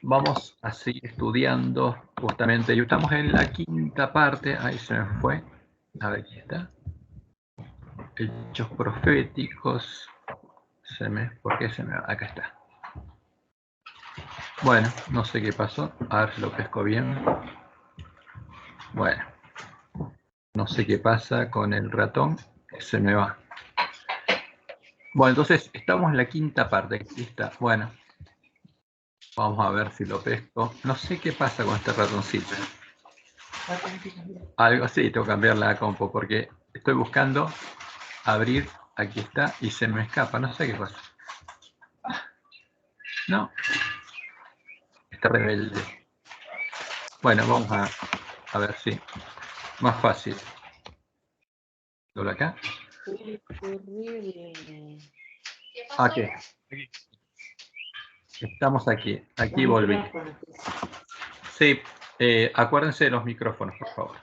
vamos a seguir estudiando justamente. Y estamos en la quinta parte. Ahí se me fue. A ver, aquí está. Hechos proféticos. ¿Por qué se me va? Acá está. Bueno, no sé qué pasó. A ver si lo pesco bien. Bueno. No sé qué pasa con el ratón. Se me va. Bueno, entonces estamos en la quinta parte. Aquí está. Bueno. Vamos a ver si lo pesco. No sé qué pasa con este ratoncito. Algo así, tengo que cambiar la compu porque estoy buscando abrir. Aquí está y se me escapa. No sé qué pasa. No. Está rebelde. Bueno, vamos a ver si. Más fácil. ¿Dobla acá? Aquí. Estamos aquí. Aquí volví. Sí, acuérdense de los micrófonos, por favor.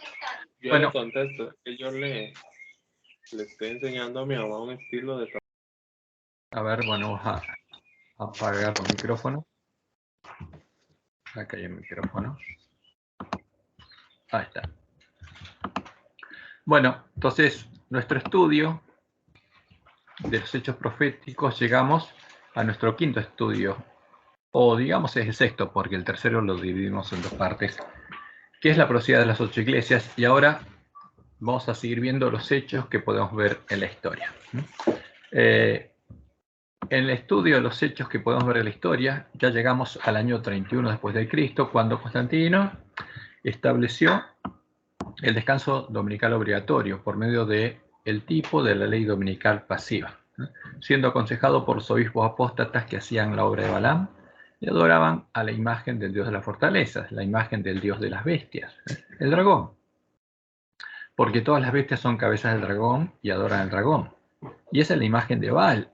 Yo bueno, le contesto, que yo le estoy enseñando a mi mamá un estilo de... A ver, bueno, vamos a apagar los micrófonos. Acá hay el micrófono. Ahí está. Bueno, entonces, nuestro estudio de los hechos proféticos, llegamos a nuestro quinto estudio, o digamos es el sexto, porque el tercero lo dividimos en dos partes, que es la profecía de las 8 iglesias, y ahora vamos a seguir viendo los hechos que podemos ver en la historia. En el estudio de los hechos que podemos ver en la historia, ya llegamos al año 31 después de Cristo, cuando Constantino estableció el descanso dominical obligatorio por medio del tipo de la ley dominical pasiva, siendo aconsejado por los obispos apóstatas que hacían la obra de Balaam y adoraban a la imagen del dios de las fortalezas, la imagen del dios de las bestias, el dragón, porque todas las bestias son cabezas del dragón y adoran al dragón. Y esa es la imagen de Baal,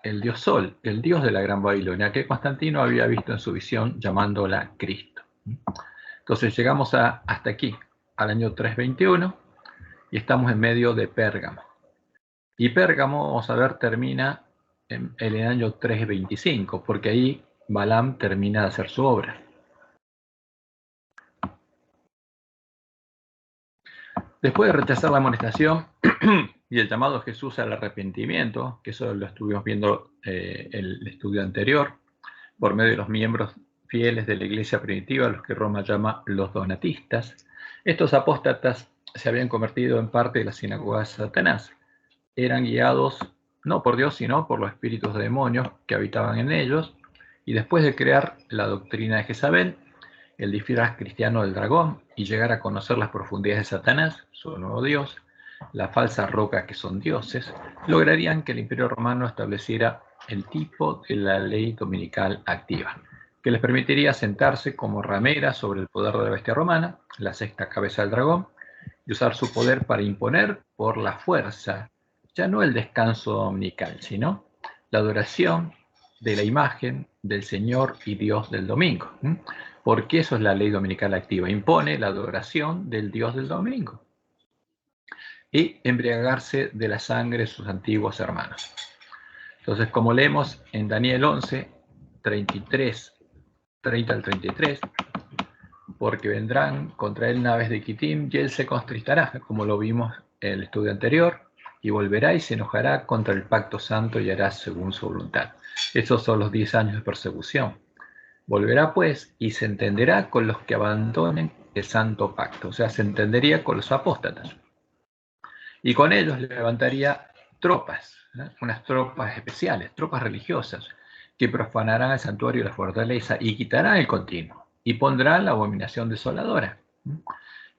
el dios Sol, el dios de la Gran Babilonia, que Constantino había visto en su visión llamándola Cristo. Entonces llegamos hasta aquí, al año 321, y estamos en medio de Pérgamo. Y Pérgamo, vamos a ver, termina en el año 325, porque ahí Balaam termina de hacer su obra. Después de rechazar la amonestación y el llamado de Jesús al arrepentimiento, que eso lo estuvimos viendo el estudio anterior, por medio de los miembros fieles de la iglesia primitiva, los que Roma llama los donatistas, estos apóstatas se habían convertido en parte de la sinagoga de Satanás. Eran guiados no por Dios, sino por los espíritus de demonios que habitaban en ellos, y después de crear la doctrina de Jezabel, el disfraz cristiano del dragón, y llegar a conocer las profundidades de Satanás, su nuevo Dios, la falsa roca que son dioses, lograrían que el Imperio Romano estableciera el tipo de la ley dominical activa, que les permitiría sentarse como ramera sobre el poder de la bestia romana, la sexta cabeza del dragón, y usar su poder para imponer por la fuerza, ya no el descanso dominical, sino la adoración de la imagen del Señor y Dios del domingo. Porque eso es la ley dominical activa, impone la adoración del Dios del domingo y embriagarse de la sangre de sus antiguos hermanos. Entonces, como leemos en Daniel 11, 33, 30 al 33, porque vendrán contra él naves de Quitim y él se constristará, como lo vimos en el estudio anterior, y volverá y se enojará contra el pacto santo y hará según su voluntad. Esos son los 10 años de persecución. Volverá pues y se entenderá con los que abandonen el santo pacto, o sea, se entendería con los apóstatas. Y con ellos levantaría tropas, unas tropas especiales, tropas religiosas, que profanarán el santuario y la fortaleza y quitarán el continuo y pondrán la abominación desoladora.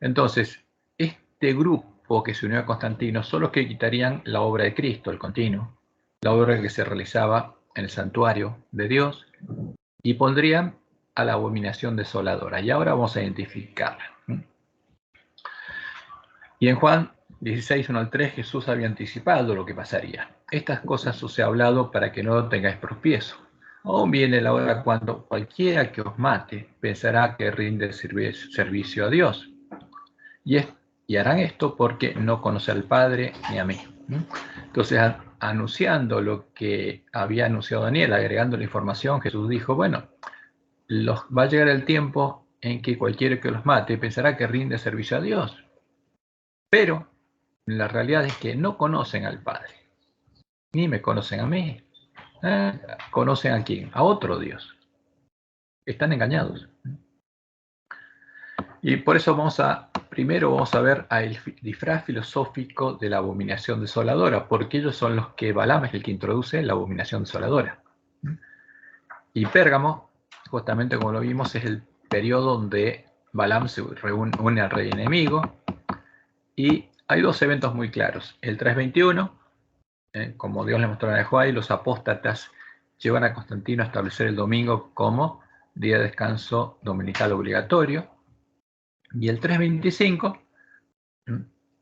Entonces, este grupo que se unió a Constantino son los que quitarían la obra de Cristo, el continuo, la obra que se realizaba en el santuario de Dios, y pondrían a la abominación desoladora. Y ahora vamos a identificarla. Y en Juan 16, 1 al 3, Jesús había anticipado lo que pasaría. Estas cosas os he hablado para que no tengáis tropiezo. Aún viene la hora cuando cualquiera que os mate pensará que rinde servicio a Dios. Y harán esto porque no conoce al Padre ni a mí. Entonces, anunciando lo que había anunciado Daniel, agregando la información, Jesús dijo, bueno, va a llegar el tiempo en que cualquiera que los mate pensará que rinde servicio a Dios. Pero la realidad es que no conocen al Padre, ni me conocen a mí. ¿Conocen a quién? A otro Dios. Están engañados. Y por eso primero vamos a ver el disfraz filosófico de la abominación desoladora, porque ellos son los que Balaam es el que introduce la abominación desoladora. Y Pérgamo, justamente como lo vimos, es el periodo donde Balaam se une al rey enemigo. Y hay dos eventos muy claros. El 321, como Dios le mostró a Joai, los apóstatas llevan a Constantino a establecer el domingo como día de descanso dominical obligatorio. Y el 325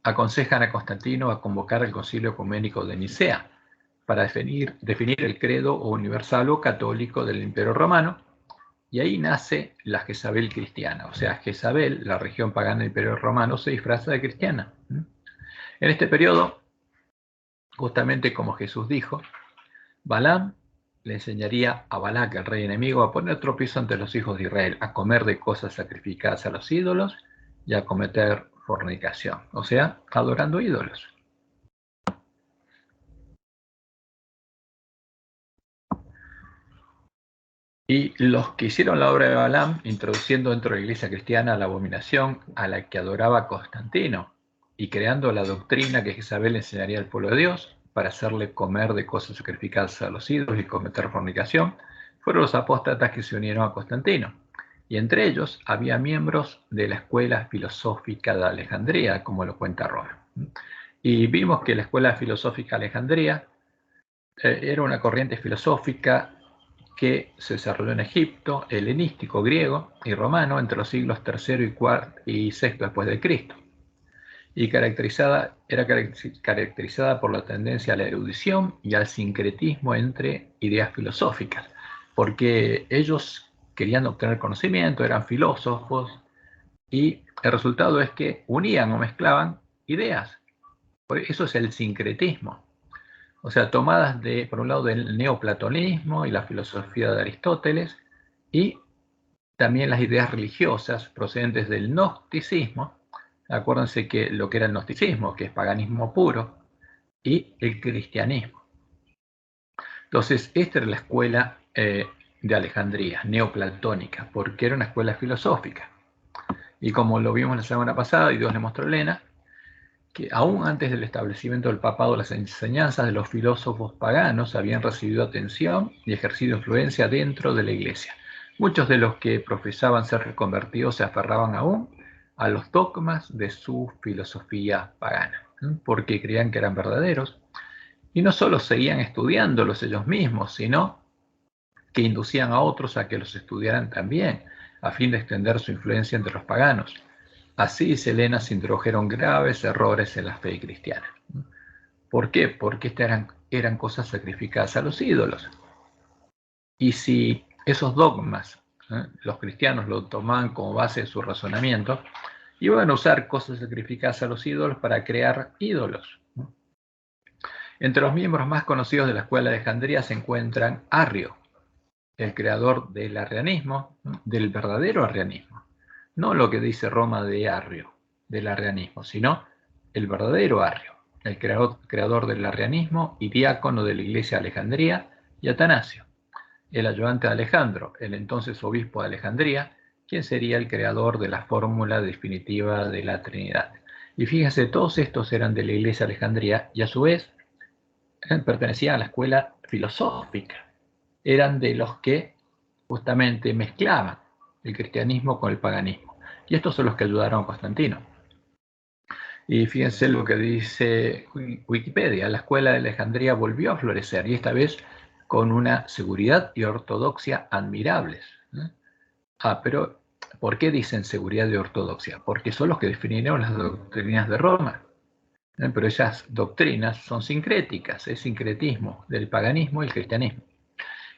aconsejan a Constantino a convocar el Concilio Ecuménico de Nicea para definir el credo universal o católico del Imperio Romano, y ahí nace la Jezabel cristiana. O sea, Jezabel, la región pagana del Imperio Romano, se disfraza de cristiana. En este periodo, justamente como Jesús dijo, Balaam le enseñaría a Balac, el rey enemigo, a poner tropiezo ante los hijos de Israel, a comer de cosas sacrificadas a los ídolos y a cometer fornicación, o sea, adorando ídolos. Y los que hicieron la obra de Balaam, introduciendo dentro de la iglesia cristiana la abominación a la que adoraba Constantino y creando la doctrina que Jezabel enseñaría al pueblo de Dios para hacerle comer de cosas sacrificadas a los ídolos y cometer fornicación, fueron los apóstatas que se unieron a Constantino. Y entre ellos había miembros de la escuela filosófica de Alejandría, como lo cuenta Roma. Y vimos que la escuela filosófica de Alejandría era una corriente filosófica que se desarrolló en Egipto, helenístico, griego y romano entre los siglos III y VI después de Cristo. Y era caracterizada por la tendencia a la erudición y al sincretismo entre ideas filosóficas, porque ellos querían obtener conocimiento, eran filósofos, y el resultado es que unían o mezclaban ideas. Eso es el sincretismo. O sea, tomadas por un lado del neoplatonismo y la filosofía de Aristóteles, y también las ideas religiosas procedentes del gnosticismo. Acuérdense que lo que era el gnosticismo, que es paganismo puro, y el cristianismo. Entonces, esta era la escuela de Alejandría, neoplatónica, porque era una escuela filosófica. Y como lo vimos la semana pasada, y Dios le mostró a Elena, que aún antes del establecimiento del papado, las enseñanzas de los filósofos paganos habían recibido atención y ejercido influencia dentro de la iglesia. Muchos de los que profesaban ser reconvertidos se aferraban aún a los dogmas de su filosofía pagana, porque creían que eran verdaderos, y no solo seguían estudiándolos ellos mismos, sino que inducían a otros a que los estudiaran también, a fin de extender su influencia entre los paganos. Así, Selena, se introdujeron graves errores en la fe cristiana. ¿Por qué? Porque estas eran cosas sacrificadas a los ídolos. Y si esos dogmas, los cristianos lo tomaban como base de su razonamiento, iban a usar cosas sacrificadas a los ídolos para crear ídolos. Entre los miembros más conocidos de la escuela de Alejandría se encuentran Arrio, el creador del arrianismo, del verdadero arrianismo. No lo que dice Roma de Arrio, del arrianismo, sino el verdadero Arrio, el creador del arrianismo y diácono de la iglesia de Alejandría, y Atanasio, el ayudante de Alejandro, el entonces obispo de Alejandría, quien sería el creador de la fórmula definitiva de la Trinidad. Y fíjense, todos estos eran de la iglesia de Alejandría y a su vez pertenecían a la escuela filosófica. Eran de los que justamente mezclaban el cristianismo con el paganismo. Y estos son los que ayudaron a Constantino. Y fíjense lo que dice Wikipedia. La escuela de Alejandría volvió a florecer, y esta vez con una seguridad y ortodoxia admirables. Pero ¿por qué dicen seguridad y ortodoxia? Porque son los que definieron las doctrinas de Roma. Pero esas doctrinas son sincréticas, es sincretismo del paganismo y el cristianismo.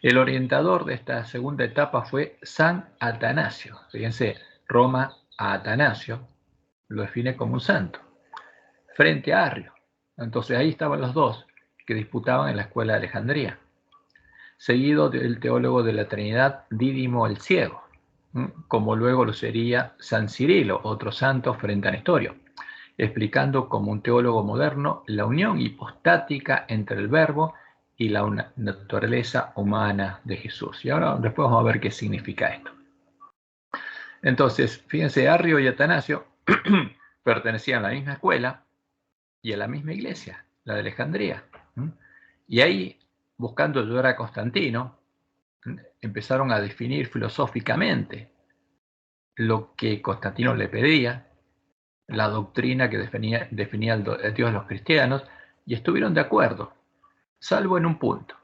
El orientador de esta segunda etapa fue San Atanasio. Fíjense, Roma a Atanasio lo define como un santo, frente a Arrio. Entonces ahí estaban los dos que disputaban en la escuela de Alejandría. seguido del teólogo de la Trinidad Dídimo el Ciego, como luego lo sería San Cirilo, otro santo frente a Nestorio, explicando como un teólogo moderno la unión hipostática entre el verbo y la naturaleza humana de Jesús. Y ahora después vamos a ver qué significa esto. Entonces, fíjense, Arrio y Atanasio pertenecían a la misma escuela y a la misma iglesia, la de Alejandría. Y ahí, buscando ayudar a Constantino, empezaron a definir filosóficamente lo que Constantino le pedía, la doctrina que definía el Dios de los cristianos, y estuvieron de acuerdo, salvo en un punto.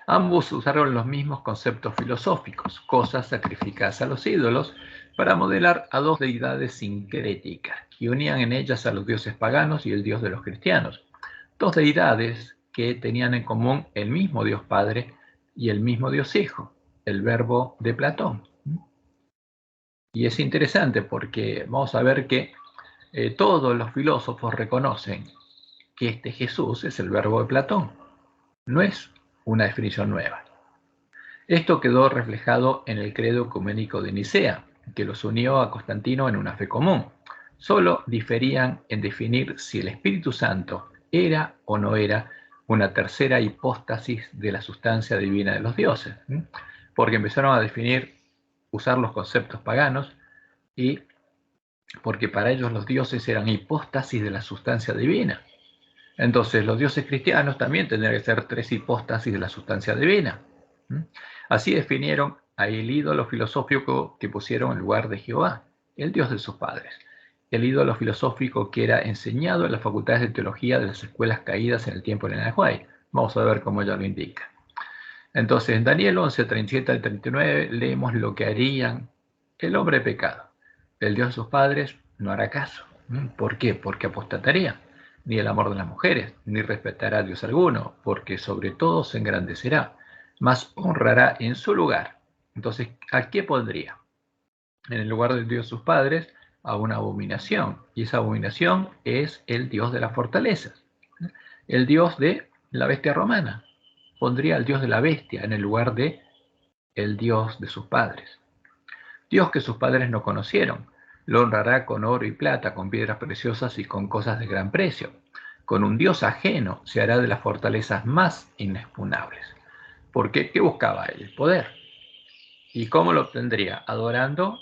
Ambos usaron los mismos conceptos filosóficos, cosas sacrificadas a los ídolos, para modelar a dos deidades sincréticas, que unían en ellas a los dioses paganos y el Dios de los cristianos. Dos deidades que tenían en común el mismo Dios Padre y el mismo Dios Hijo, el Verbo de Platón. Y es interesante porque vamos a ver que todos los filósofos reconocen que este Jesús es el Verbo de Platón. No es una definición nueva. Esto quedó reflejado en el credo ecuménico de Nicea, que los unió a Constantino en una fe común. Solo diferían en definir si el Espíritu Santo era o no era una tercera hipóstasis de la sustancia divina de los dioses, porque empezaron a usar los conceptos paganos, y porque para ellos los dioses eran hipóstasis de la sustancia divina. Entonces los dioses cristianos también tendrían que ser tres hipóstasis de la sustancia divina. Así definieron al ídolo filosófico que pusieron en lugar de Jehová, el Dios de sus padres. El ídolo filosófico que era enseñado en las facultades de teología de las escuelas caídas en el tiempo de Nehuay. Vamos a ver cómo ella lo indica. Entonces, en Daniel 11, 37 al 39, leemos lo que harían el hombre pecado. El Dios de sus padres no hará caso. ¿Por qué? Porque apostataría. Ni el amor de las mujeres, ni respetará a Dios alguno, porque sobre todo se engrandecerá, mas honrará en su lugar. Entonces, ¿a qué pondría? En el lugar del Dios de sus padres, a una abominación. Y esa abominación es el Dios de las fortalezas, el Dios de la bestia romana. Pondría al Dios de la bestia en el lugar de el Dios de sus padres. Dios que sus padres no conocieron. Lo honrará con oro y plata, con piedras preciosas y con cosas de gran precio. Con un Dios ajeno se hará de las fortalezas más inexpugnables. ¿Por qué? ¿Qué buscaba él? El poder. ¿Y cómo lo obtendría? Adorando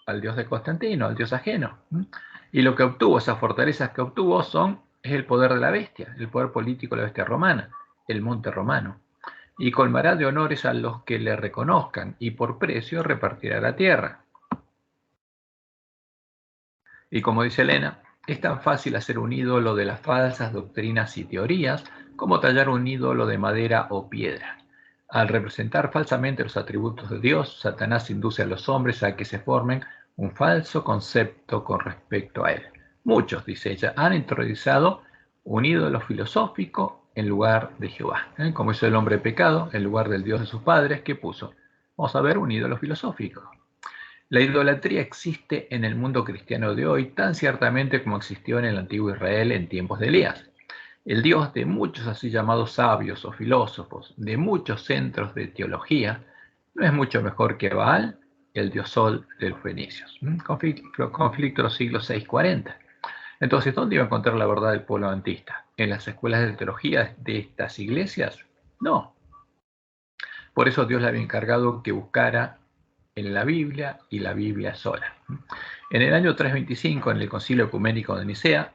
al Dios de Constantino, al Dios ajeno. Y lo que obtuvo, esas fortalezas que obtuvo, es el poder de la bestia, el poder político de la bestia romana, el monte romano. Y colmará de honores a los que le reconozcan, y por precio repartirá la tierra. Y como dice Elena, es tan fácil hacer un ídolo de las falsas doctrinas y teorías como tallar un ídolo de madera o piedra. Al representar falsamente los atributos de Dios, Satanás induce a los hombres a que se formen un falso concepto con respecto a él. Muchos, dice ella, han introducido un ídolo filosófico en lugar de Jehová. Como hizo el hombre pecado, en lugar del Dios de sus padres, ¿qué puso? Vamos a ver un ídolo filosófico. La idolatría existe en el mundo cristiano de hoy tan ciertamente como existió en el antiguo Israel en tiempos de Elías. El Dios de muchos así llamados sabios o filósofos, de muchos centros de teología, no es mucho mejor que Baal, el dios Sol de los fenicios. Conflicto de los siglos 6-40. Entonces, ¿dónde iba a encontrar la verdad del pueblo adventista? ¿En las escuelas de teología de estas iglesias? No. Por eso Dios le había encargado que buscara en la Biblia y la Biblia sola. En el año 325, en el Concilio Ecuménico de Nicea,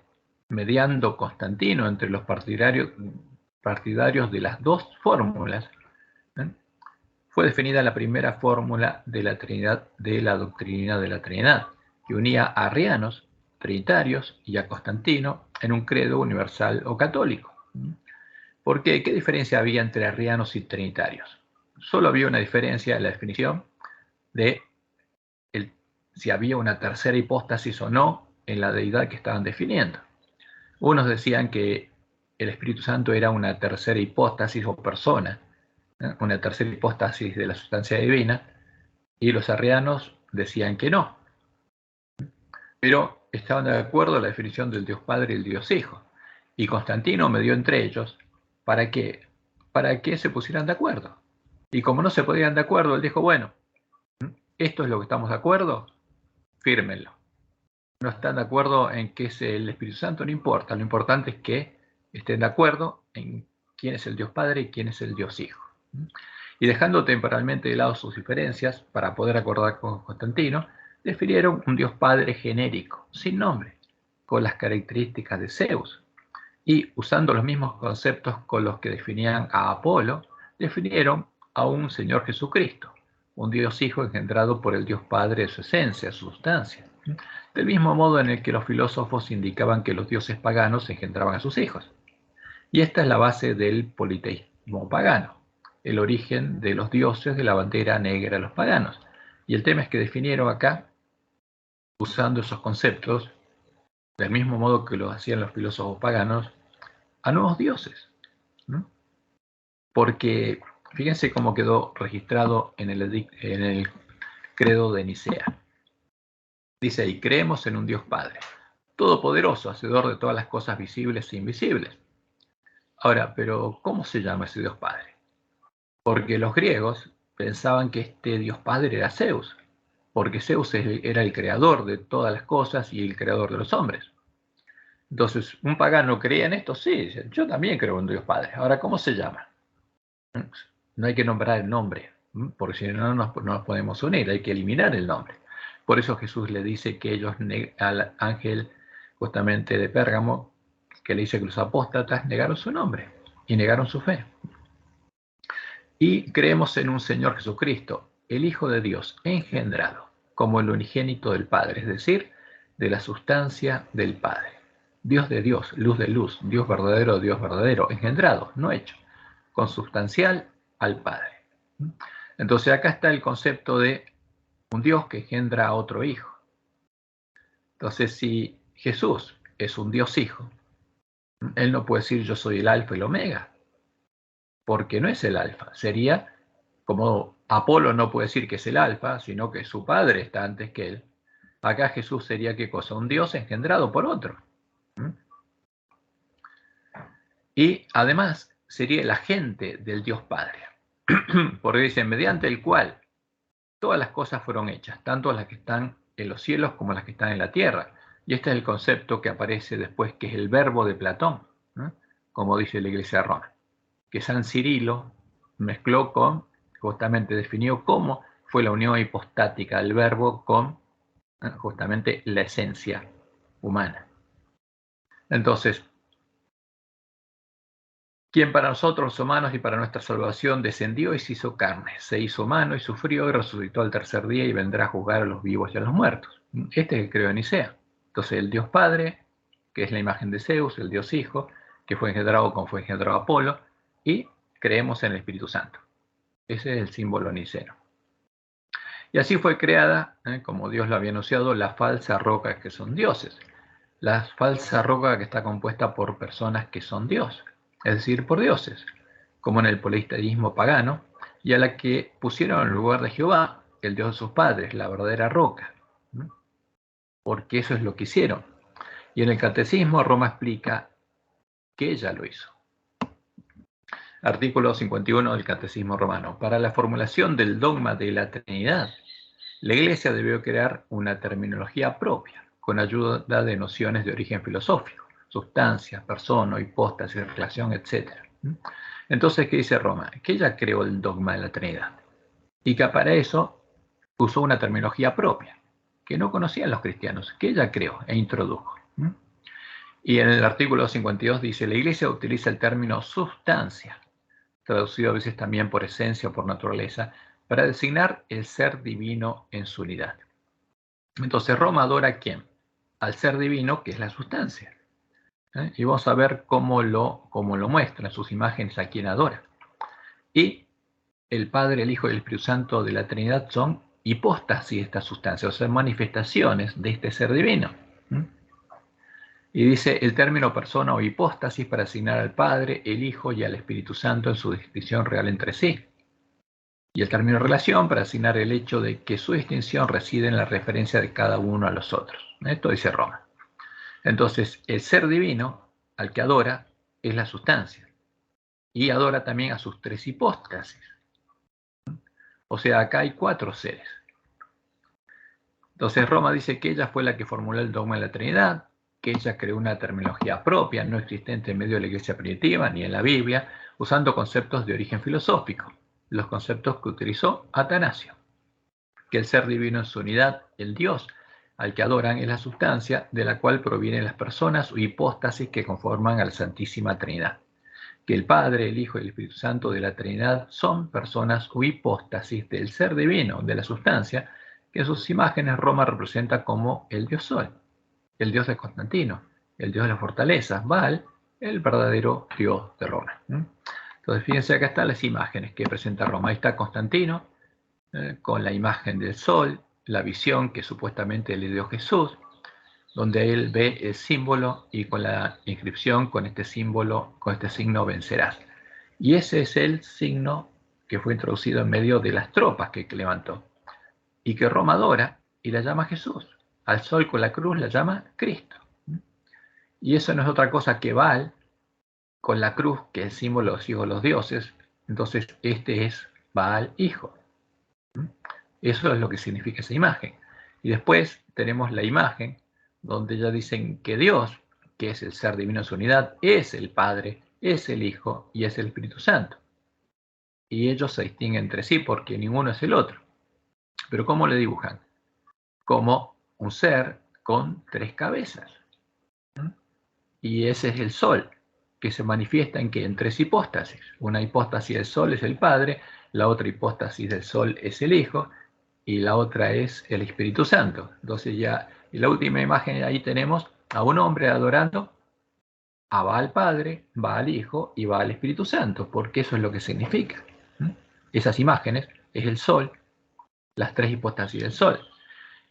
mediando Constantino entre los partidarios de las dos fórmulas, fue definida la primera fórmula de la Trinidad, de la doctrina de la Trinidad, que unía a arrianos, trinitarios y a Constantino en un credo universal o católico. ¿Por qué? ¿Qué diferencia había entre arrianos y trinitarios? Solo había una diferencia en la definición de si había una tercera hipóstasis o no en la deidad que estaban definiendo. Unos decían que el Espíritu Santo era una tercera hipóstasis o persona, una tercera hipóstasis de la sustancia divina, y los arrianos decían que no. Pero estaban de acuerdo en la definición del Dios Padre y el Dios Hijo. Y Constantino medió entre ellos para que para que se pusieran de acuerdo. Y como no se ponían de acuerdo, él dijo, bueno, esto es lo que estamos de acuerdo, fírmenlo. No están de acuerdo en qué es el Espíritu Santo, no importa. Lo importante es que estén de acuerdo en quién es el Dios Padre y quién es el Dios Hijo. Y dejando temporalmente de lado sus diferencias, para poder acordar con Constantino, definieron un Dios Padre genérico, sin nombre, con las características de Zeus. Y usando los mismos conceptos con los que definían a Apolo, definieron a un Señor Jesucristo, un Dios Hijo engendrado por el Dios Padre de su esencia, su sustancia. Del mismo modo en el que los filósofos indicaban que los dioses paganos engendraban a sus hijos. Y esta es la base del politeísmo pagano, el origen de los dioses de la bandera negra de los paganos. Y el tema es que definieron acá, usando esos conceptos, del mismo modo que lo hacían los filósofos paganos, a nuevos dioses. ¿No? Porque fíjense cómo quedó registrado en el credo de Nicea. Dice, y creemos en un Dios Padre, todopoderoso, hacedor de todas las cosas visibles e invisibles. Ahora, pero ¿cómo se llama ese Dios Padre? Porque los griegos pensaban que este Dios Padre era Zeus, porque Zeus era el creador de todas las cosas y el creador de los hombres. Entonces, ¿un pagano creía en esto? Sí, yo también creo en un Dios Padre. Ahora, ¿cómo se llama? No hay que nombrar el nombre, porque si no nos podemos unir, hay que eliminar el nombre. Por eso Jesús le dice que ellos, al ángel justamente de Pérgamo, que le dice que los apóstatas negaron su nombre y negaron su fe. Y creemos en un Señor Jesucristo, el Hijo de Dios, engendrado, como el unigénito del Padre, es decir, de la sustancia del Padre. Dios de Dios, luz de luz, Dios verdadero, engendrado, no hecho, consubstancial al Padre. Entonces acá está el concepto de un Dios que engendra a otro hijo. Entonces si Jesús es un Dios hijo, él no puede decir yo soy el alfa y el omega, porque no es el alfa. Sería como Apolo no puede decir que es el alfa, sino que su padre está antes que él. Acá Jesús sería ¿qué cosa? Un Dios engendrado por otro. Y además sería el agente del Dios Padre. Porque dice, mediante el cual todas las cosas fueron hechas, tanto las que están en los cielos como las que están en la tierra. Y este es el concepto que aparece después, que es el verbo de Platón, ¿no? Como dice la Iglesia de Roma, que San Cirilo mezcló con, justamente definió cómo fue la unión hipostática del verbo con justamente la esencia humana. Entonces, quien para nosotros los humanos y para nuestra salvación descendió y se hizo carne, se hizo humano y sufrió y resucitó al tercer día y vendrá a juzgar a los vivos y a los muertos. Este es el credo de Nicea. Entonces el Dios Padre, que es la imagen de Zeus, el Dios Hijo, que fue engendrado como fue engendrado Apolo, y creemos en el Espíritu Santo. Ese es el símbolo niceno. Y así fue creada, como Dios lo había anunciado, la falsa roca que son dioses. La falsa roca que está compuesta por personas que son dioses, es decir, por dioses, como en el politeísmo pagano, y a la que pusieron en lugar de Jehová, el Dios de sus padres, la verdadera roca, porque eso es lo que hicieron. Y en el Catecismo Roma explica que ella lo hizo. Artículo 51 del Catecismo Romano. Para la formulación del dogma de la Trinidad, la Iglesia debió crear una terminología propia, con ayuda de nociones de origen filosófico, sustancia, persona, hipóstasis, relación, etc. Entonces, ¿qué dice Roma? Que ella creó el dogma de la Trinidad y que para eso usó una terminología propia, que no conocían los cristianos, que ella creó e introdujo. Y en el artículo 52 dice, la Iglesia utiliza el término sustancia, traducido a veces también por esencia o por naturaleza, para designar el ser divino en su unidad. Entonces Roma adora ¿a quién? Al ser divino, que es la sustancia. Y vamos a ver cómo lo muestra en sus imágenes a quien adora. Y el Padre, el Hijo y el Espíritu Santo de la Trinidad son hipóstasis de esta sustancia, o sea, manifestaciones de este ser divino. Y dice el término persona o hipóstasis para asignar al Padre, el Hijo y al Espíritu Santo en su distinción real entre sí. Y el término relación para asignar el hecho de que su distinción reside en la referencia de cada uno a los otros. Esto dice Roma. Entonces, el ser divino al que adora es la sustancia. y adora también a sus tres hipóstasis. O sea, acá hay 4 seres. Entonces Roma dice que ella fue la que formuló el dogma de la Trinidad, que ella creó una terminología propia, no existente en medio de la Iglesia primitiva ni en la Biblia, usando conceptos de origen filosófico, los conceptos que utilizó Atanasio, que el ser divino en su unidad, el Dios, al que adoran, es la sustancia de la cual provienen las personas o hipóstasis que conforman a la Santísima Trinidad, que el Padre, el Hijo y el Espíritu Santo de la Trinidad son personas o hipóstasis del ser divino, de la sustancia, que en sus imágenes Roma representa como el Dios Sol, el Dios de Constantino, el Dios de las fortalezas, Baal, el verdadero Dios de Roma. Entonces fíjense, acá están las imágenes que presenta Roma. Ahí está Constantino, con la imagen del sol, la visión que supuestamente le dio Jesús, donde él ve el símbolo y con la inscripción, con este símbolo, con este signo vencerás. Y ese es el signo que fue introducido en medio de las tropas que levantó y que Roma adora y la llama Jesús. Al sol con la cruz la llama Cristo. Y eso no es otra cosa que Baal con la cruz, que es el símbolo de los hijos de los dioses. Entonces este es Baal hijo. Eso es lo que significa esa imagen. Y después tenemos la imagen donde ya dicen que Dios, que es el ser divino en su unidad, es el Padre, es el Hijo y es el Espíritu Santo. Y ellos se distinguen entre sí porque ninguno es el otro. Pero ¿cómo le dibujan? Como un ser con 3 cabezas. Y ese es el Sol, que se manifiesta en que en 3 hipóstasis. Una hipóstasis del Sol es el Padre, la otra hipóstasis del Sol es el Hijo, y la otra es el Espíritu Santo. Entonces ya, en la última imagen ahí tenemos a un hombre adorando a Baal Padre, Baal Hijo y Baal Espíritu Santo, porque eso es lo que significa. Esas imágenes es el Sol, las 3 hipóstasis del Sol.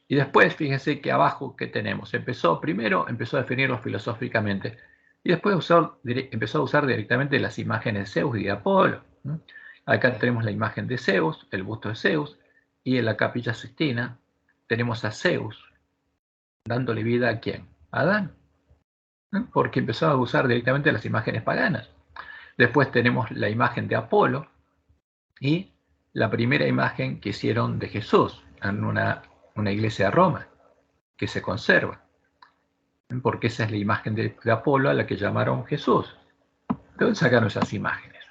Y después, fíjense que abajo, ¿qué tenemos? Primero empezó a definirlo filosóficamente, y después empezó a usar directamente las imágenes de Zeus y de Apolo. Acá tenemos la imagen de Zeus, el busto de Zeus, y en la Capilla Sixtina tenemos a Zeus dándole vida a ¿quién? A Adán, porque empezó a usar directamente las imágenes paganas. Después tenemos la imagen de Apolo y la primera imagen que hicieron de Jesús en una iglesia de Roma, que se conserva, porque esa es la imagen de Apolo a la que llamaron Jesús. ¿De dónde sacaron esas imágenes?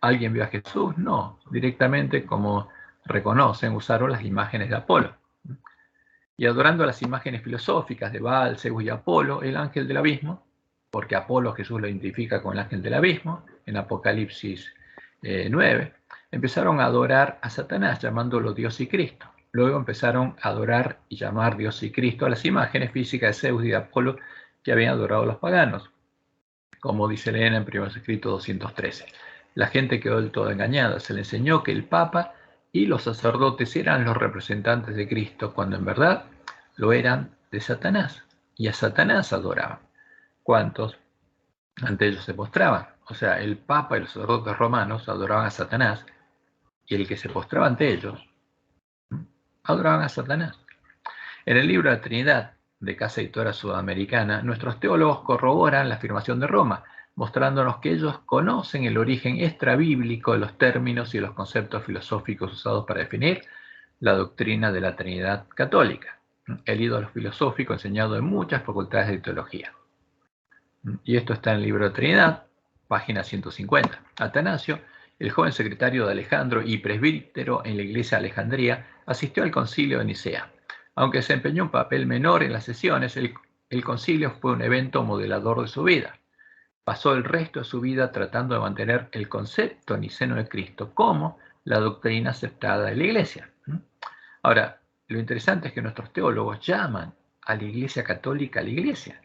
¿Alguien vio a Jesús? No, directamente, como reconocen, usaron las imágenes de Apolo. Y adorando las imágenes filosóficas de Baal, Zeus y Apolo, el ángel del abismo, porque Apolo Jesús lo identifica con el ángel del abismo, en Apocalipsis 9, empezaron a adorar a Satanás, llamándolo Dios y Cristo. Luego empezaron a adorar y llamar Dios y Cristo a las imágenes físicas de Zeus y de Apolo que habían adorado los paganos, como dice Elena en Primeros Escritos 213. La gente quedó del todo engañada. Se le enseñó que el Papa y los sacerdotes eran los representantes de Cristo, cuando en verdad lo eran de Satanás. Y a Satanás adoraban. ¿Cuántos ante ellos se postraban? O sea, el Papa y los sacerdotes romanos adoraban a Satanás, y el que se postraba ante ellos adoraban a Satanás. En el libro de la Trinidad, de Casa Editora Sudamericana, nuestros teólogos corroboran la afirmación de Roma, mostrándonos que ellos conocen el origen extrabíblico de los términos y los conceptos filosóficos usados para definir la doctrina de la Trinidad católica, el ídolo filosófico enseñado en muchas facultades de teología. Y esto está en el libro de Trinidad, página 150. Atanasio, el joven secretario de Alejandro y presbítero en la iglesia de Alejandría, asistió al concilio de Nicea. Aunque desempeñó un papel menor en las sesiones, el concilio fue un evento modelador de su vida. Pasó el resto de su vida tratando de mantener el concepto niceno de Cristo como la doctrina aceptada de la iglesia. Ahora, lo interesante es que nuestros teólogos llaman a la iglesia católica la iglesia.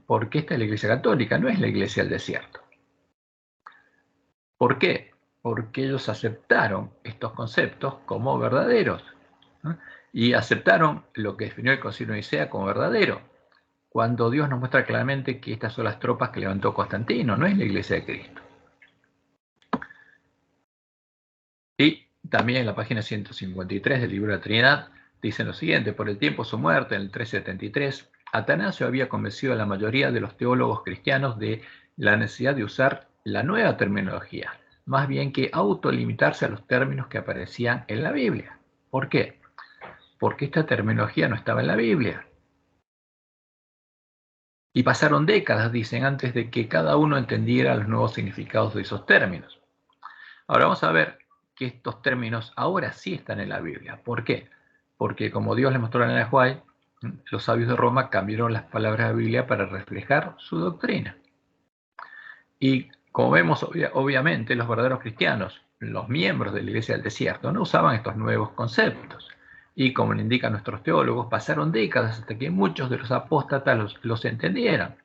Porque esta es la iglesia católica, no es la iglesia del desierto. ¿Por qué? Porque ellos aceptaron estos conceptos como verdaderos, y aceptaron lo que definió el Concilio de Nicea como verdadero, cuando Dios nos muestra claramente que estas son las tropas que levantó Constantino, no es la iglesia de Cristo. Y también en la página 153 del libro de la Trinidad dicen lo siguiente: por el tiempo de su muerte, en el 373, Atanasio había convencido a la mayoría de los teólogos cristianos de la necesidad de usar la nueva terminología, más bien que autolimitarse a los términos que aparecían en la Biblia. ¿Por qué? Porque esta terminología no estaba en la Biblia. Y pasaron décadas, dicen, antes de que cada uno entendiera los nuevos significados de esos términos. Ahora vamos a ver que estos términos ahora sí están en la Biblia. ¿Por qué? Porque como Dios le mostró en el White, los sabios de Roma cambiaron las palabras de la Biblia para reflejar su doctrina. Y como vemos, obviamente, los verdaderos cristianos, los miembros de la Iglesia del Desierto, no usaban estos nuevos conceptos. Y como le indican nuestros teólogos, pasaron décadas hasta que muchos de los apóstatas los entendieran.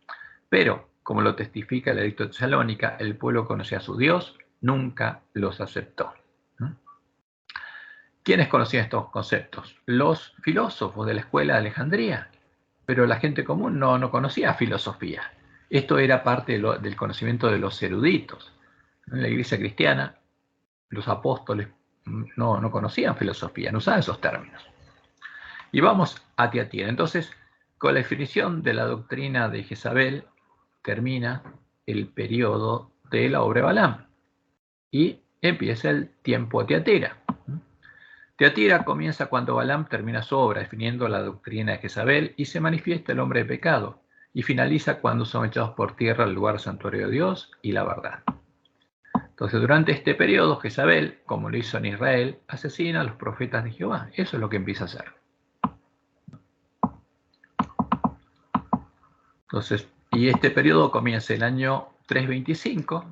Pero, como lo testifica el Edicto de Tesalónica, el pueblo conocía a su Dios, nunca los aceptó. ¿Quiénes conocían estos conceptos? Los filósofos de la escuela de Alejandría, pero la gente común no conocía filosofía. Esto era parte del conocimiento de los eruditos. En la iglesia cristiana, los apóstoles no conocían filosofía, no usaban esos términos. Y vamos a Tiatira. Entonces, con la definición de la doctrina de Jezabel, termina el periodo de la obra de Balaam y empieza el tiempo de Tiatira. Tiatira comienza cuando Balaam termina su obra definiendo la doctrina de Jezabel y se manifiesta el hombre de pecado, y finaliza cuando son echados por tierra al lugar santuario de Dios y la verdad. Entonces, durante este periodo, Jezabel, como lo hizo en Israel, asesina a los profetas de Jehová. Eso es lo que empieza a hacer. Entonces, y este periodo comienza el año 325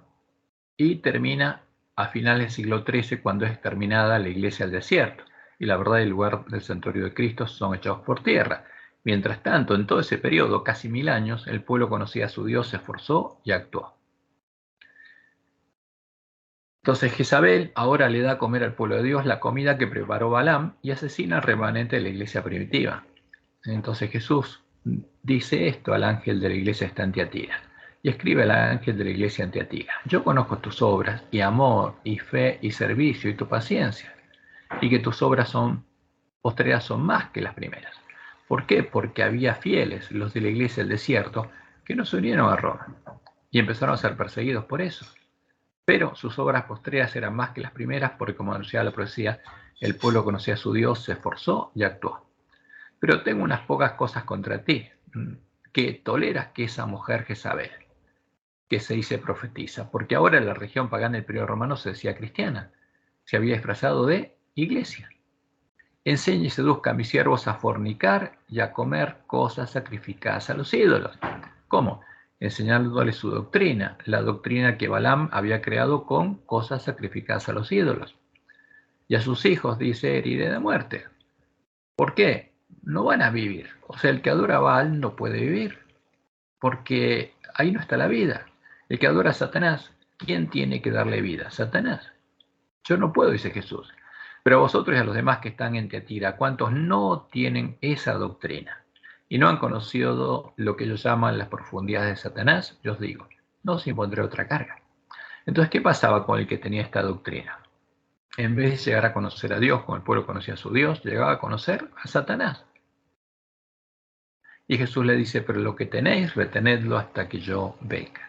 y termina a finales del siglo XIII, cuando es exterminada la iglesia del desierto, y la verdad y el lugar del santuario de Cristo son echados por tierra. Mientras tanto, en todo ese periodo, casi 1000 años, el pueblo conocía a su Dios, se esforzó y actuó. Entonces Jezabel ahora le da a comer al pueblo de Dios la comida que preparó Balaam y asesina al remanente de la iglesia primitiva. Entonces Jesús dice esto al ángel de la iglesia de Tiatira. Y escribe al ángel de la iglesia en Tiatira: yo conozco tus obras, y amor, y fe, y servicio, y tu paciencia, y que tus obras postreras son más que las primeras. ¿Por qué? Porque había fieles, los de la iglesia del desierto, que no se unieron a Roma, y empezaron a ser perseguidos por eso. Pero sus obras postreras eran más que las primeras, porque como anunciaba la profecía, el pueblo conocía a su Dios, se esforzó y actuó. Pero tengo unas pocas cosas contra ti, que toleras que esa mujer Jezabel, que se dice profetiza, porque ahora la región pagana del periodo romano se decía cristiana, se había disfrazado de iglesia. Enseña y seduzca a mis siervos a fornicar y a comer cosas sacrificadas a los ídolos. ¿Cómo? Enseñándoles su doctrina, la doctrina que Balaam había creado con cosas sacrificadas a los ídolos. Y a sus hijos, dice, heriré de muerte. ¿Por qué? No van a vivir. O sea, el que adora a Baal no puede vivir, porque ahí no está la vida. El que adora a Satanás, ¿quién tiene que darle vida? Satanás. Yo no puedo, dice Jesús. Pero a vosotros y a los demás que están en Tiatira, ¿cuántos no tienen esa doctrina y no han conocido lo que ellos llaman las profundidades de Satanás? Yo os digo, no os impondré otra carga. Entonces, ¿qué pasaba con el que tenía esta doctrina? En vez de llegar a conocer a Dios, como el pueblo conocía a su Dios, llegaba a conocer a Satanás. Y Jesús le dice: pero lo que tenéis, retenedlo hasta que yo venga.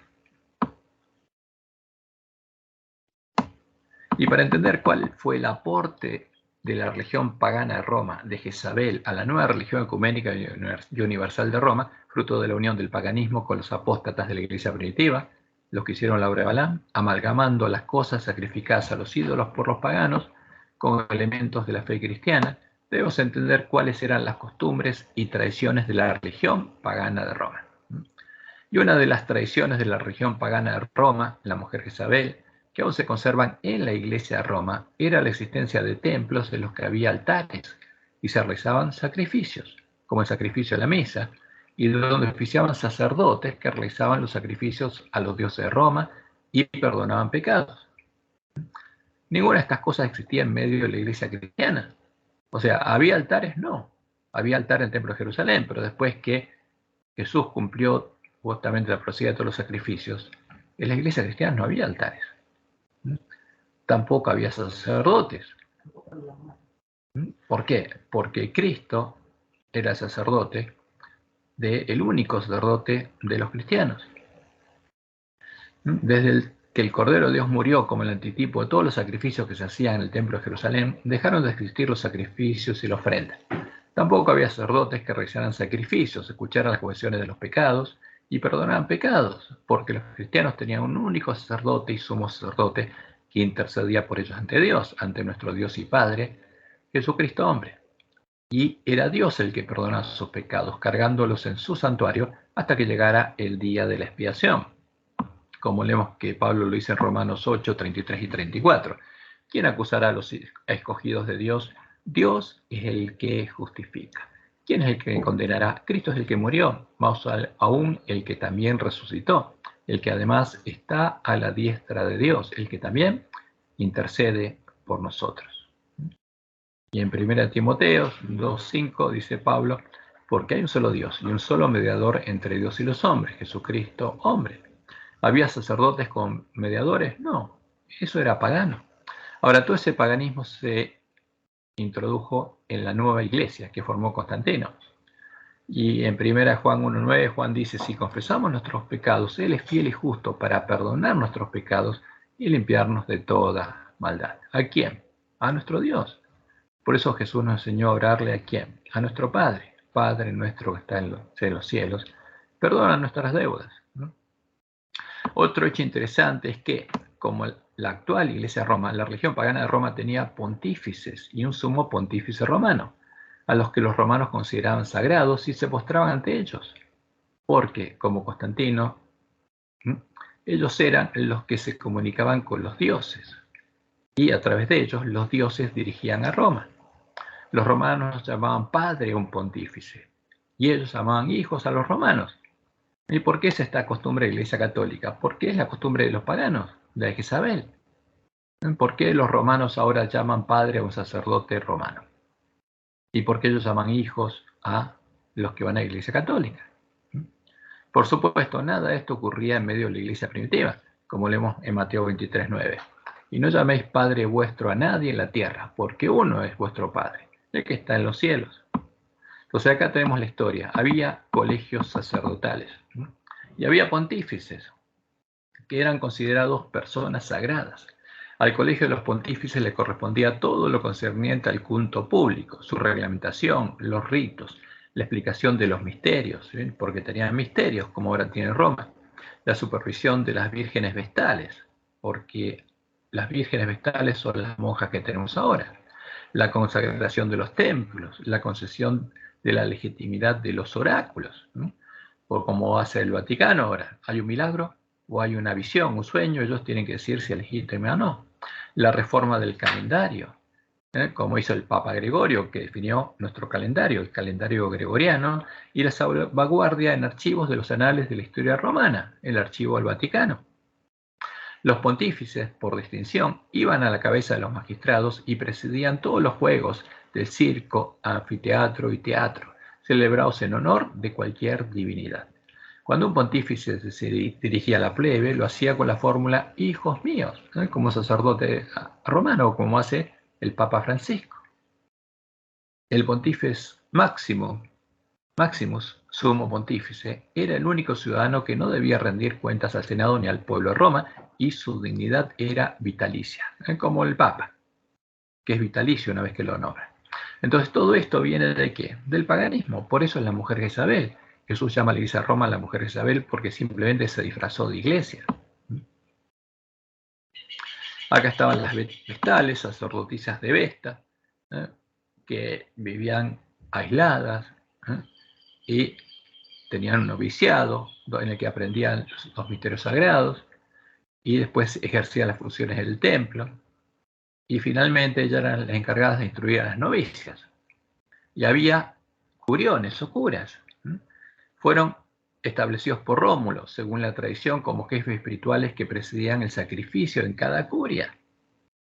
Y para entender cuál fue el aporte de la religión pagana de Roma, de Jezabel, a la nueva religión ecuménica y universal de Roma, fruto de la unión del paganismo con los apóstatas de la iglesia primitiva, los que hicieron la obra de Balaam, amalgamando las cosas sacrificadas a los ídolos por los paganos con elementos de la fe cristiana, debemos entender cuáles eran las costumbres y tradiciones de la religión pagana de Roma. Y una de las tradiciones de la religión pagana de Roma, la mujer Jezabel, que aún se conservan en la iglesia de Roma, era la existencia de templos en los que había altares y se realizaban sacrificios, como el sacrificio de la misa, y donde oficiaban sacerdotes que realizaban los sacrificios a los dioses de Roma y perdonaban pecados. Ninguna de estas cosas existía en medio de la iglesia cristiana. O sea, ¿había altares? No. Había altar en el templo de Jerusalén, pero después que Jesús cumplió justamente la profecía de todos los sacrificios, en la iglesia cristiana no había altares. Tampoco había sacerdotes. ¿Por qué? Porque Cristo era sacerdote, el único sacerdote de los cristianos. Desde el que el Cordero de Dios murió como el antitipo de todos los sacrificios que se hacían en el templo de Jerusalén, dejaron de existir los sacrificios y la ofrenda. Tampoco había sacerdotes que realizaran sacrificios, escucharan las confesiones de los pecados y perdonaran pecados, porque los cristianos tenían un único sacerdote y sumo sacerdote que intercedía por ellos ante Dios, ante nuestro Dios y Padre, Jesucristo hombre. Y era Dios el que perdonaba sus pecados, cargándolos en su santuario hasta que llegara el día de la expiación. Como leemos que Pablo lo dice en Romanos 8, 33 y 34. ¿Quién acusará a los escogidos de Dios? Dios es el que justifica. ¿Quién es el que condenará? Cristo es el que murió, más aún el que también resucitó, el que además está a la diestra de Dios, el que también intercede por nosotros. Y en 1 Timoteo 2:5 dice Pablo, porque hay un solo Dios y un solo mediador entre Dios y los hombres, Jesucristo, hombre. ¿Había sacerdotes con mediadores? No, eso era pagano. Ahora, todo ese paganismo se introdujo en la nueva iglesia que formó Constantino. Y en 1 Juan 1:9, Juan dice, si confesamos nuestros pecados, Él es fiel y justo para perdonar nuestros pecados y limpiarnos de toda maldad. ¿A quién? A nuestro Dios. Por eso Jesús nos enseñó a orarle ¿a quién? A nuestro Padre. Padre nuestro que está en los cielos, perdona nuestras deudas, ¿no? Otro hecho interesante es que, como la actual Iglesia de Roma, la religión pagana de Roma tenía pontífices y un sumo pontífice romano, a los que los romanos consideraban sagrados y se postraban ante ellos, porque, como Constantino, ellos eran los que se comunicaban con los dioses, y a través de ellos los dioses dirigían a Roma. Los romanos llamaban padre a un pontífice, y ellos llamaban hijos a los romanos. ¿Y por qué es esta costumbre de la Iglesia Católica? Porque es la costumbre de los paganos, de Jezabel. ¿Por qué los romanos ahora llaman padre a un sacerdote romano? ¿Y por qué ellos llaman hijos a los que van a la Iglesia Católica? Por supuesto, nada de esto ocurría en medio de la Iglesia primitiva, como leemos en Mateo 23:9. Y no llaméis Padre vuestro a nadie en la tierra, porque uno es vuestro Padre, el que está en los cielos. Entonces acá tenemos la historia. Había colegios sacerdotales, ¿no? Y había pontífices, que eran considerados personas sagradas. Al colegio de los pontífices le correspondía todo lo concerniente al culto público, su reglamentación, los ritos, la explicación de los misterios, ¿sí? Porque tenían misterios, como ahora tiene Roma, la supervisión de las vírgenes vestales, porque las vírgenes vestales son las monjas que tenemos ahora, la consagración de los templos, la concesión de la legitimidad de los oráculos, ¿no? Por como hace el Vaticano ahora, hay un milagro o hay una visión, un sueño, ellos tienen que decir si es legítimo o no. La reforma del calendario, como hizo el Papa Gregorio, que definió nuestro calendario, el calendario gregoriano, y la salvaguardia en archivos de los anales de la historia romana, el archivo del Vaticano. Los pontífices, por distinción, iban a la cabeza de los magistrados y presidían todos los juegos del circo, anfiteatro y teatro, celebrados en honor de cualquier divinidad. Cuando un pontífice se dirigía a la plebe, lo hacía con la fórmula hijos míos, como sacerdote romano, como hace el Papa Francisco. El pontífice Maximus, sumo pontífice, era el único ciudadano que no debía rendir cuentas al Senado ni al pueblo de Roma, y su dignidad era vitalicia, como el Papa, que es vitalicio una vez que lo nombra. Entonces todo esto viene ¿de qué? Del paganismo. Por eso es la mujer Jezabel. Jesús llama a la iglesia de Roma la mujer Jezabel porque simplemente se disfrazó de iglesia. Acá estaban las vestales, sacerdotisas de Vesta, que vivían aisladas, y tenían un noviciado en el que aprendían los misterios sagrados y después ejercían las funciones del templo, y finalmente ellas eran las encargadas de instruir a las novicias. Y había curiones o curas. Fueron establecidos por Rómulo, según la tradición, como jefes espirituales que presidían el sacrificio en cada curia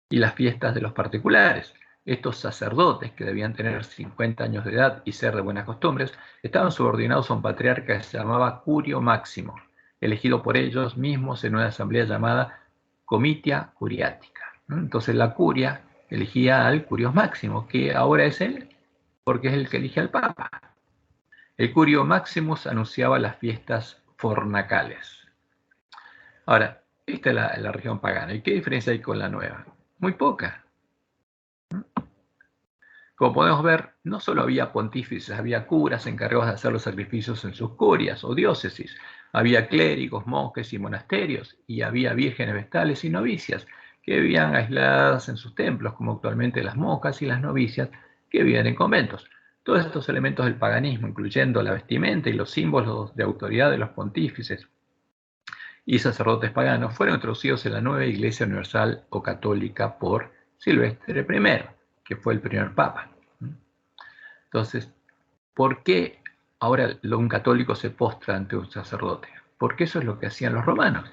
y las fiestas de los particulares. Estos sacerdotes, que debían tener 50 años de edad y ser de buenas costumbres, estaban subordinados a un patriarca que se llamaba Curio Máximo, elegido por ellos mismos en una asamblea llamada Comitia Curiática. Entonces la curia elegía al Curio Máximo, que ahora es él, porque es el que elige al Papa. El Curio Maximus anunciaba las fiestas fornacales. Ahora, Esta es la religión pagana. ¿Y qué diferencia hay con la nueva? Muy poca. Como podemos ver, no solo había pontífices, había curas encargados de hacer los sacrificios en sus curias o diócesis, había clérigos, monjes y monasterios, y había vírgenes vestales y novicias que vivían aisladas en sus templos, como actualmente las monjas y las novicias que vivían en conventos. Todos estos elementos del paganismo, incluyendo la vestimenta y los símbolos de autoridad de los pontífices y sacerdotes paganos, fueron introducidos en la nueva Iglesia Universal o Católica por Silvestre I, que fue el primer papa. Entonces, ¿por qué ahora un católico se postra ante un sacerdote? Porque eso es lo que hacían los romanos.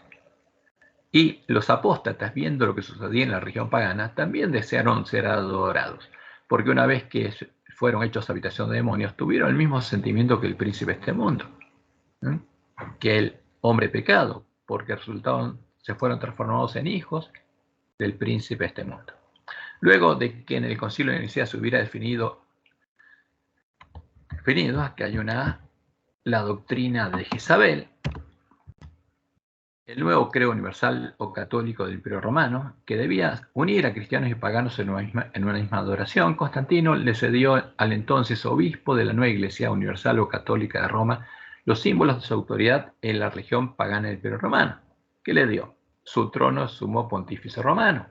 Y los apóstatas, viendo lo que sucedía en la región pagana, también desearon ser adorados, porque una vez que fueron hechos habitación de demonios, tuvieron el mismo sentimiento que el príncipe de este mundo, ¿eh? Que el hombre pecado, porque se fueron transformados en hijos del príncipe de este mundo. Luego de que en el concilio de Nicea se hubiera definido que hay la doctrina de Jezabel, el nuevo credo universal o católico del Imperio Romano, que debía unir a cristianos y paganos en una misma adoración, Constantino le cedió al entonces obispo de la nueva Iglesia Universal o Católica de Roma los símbolos de su autoridad en la región pagana del Imperio Romano. ¿Qué le dio? Su trono sumo pontífice romano.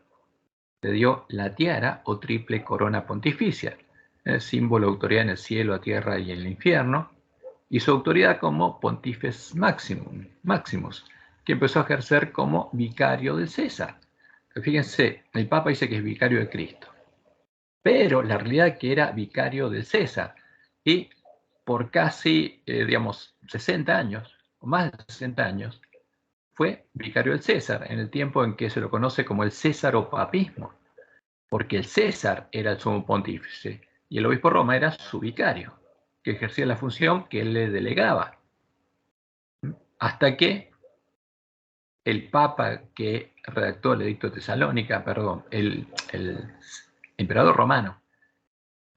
Le dio la tiara o triple corona pontificia, el símbolo de autoridad en el cielo, la tierra y en el infierno, y su autoridad como Pontifex Maximus, que empezó a ejercer como vicario de César. Fíjense, el Papa dice que es vicario de Cristo, pero la realidad es que era vicario de César, y por casi, 60 años, o más de 60 años, fue vicario del César, en el tiempo en que se lo conoce como el césaropapismo, porque el César era el sumo pontífice, y el obispo de Roma era su vicario, que ejercía la función que él le delegaba. Hasta que el Papa que redactó el Edicto de Tesalónica, el emperador romano,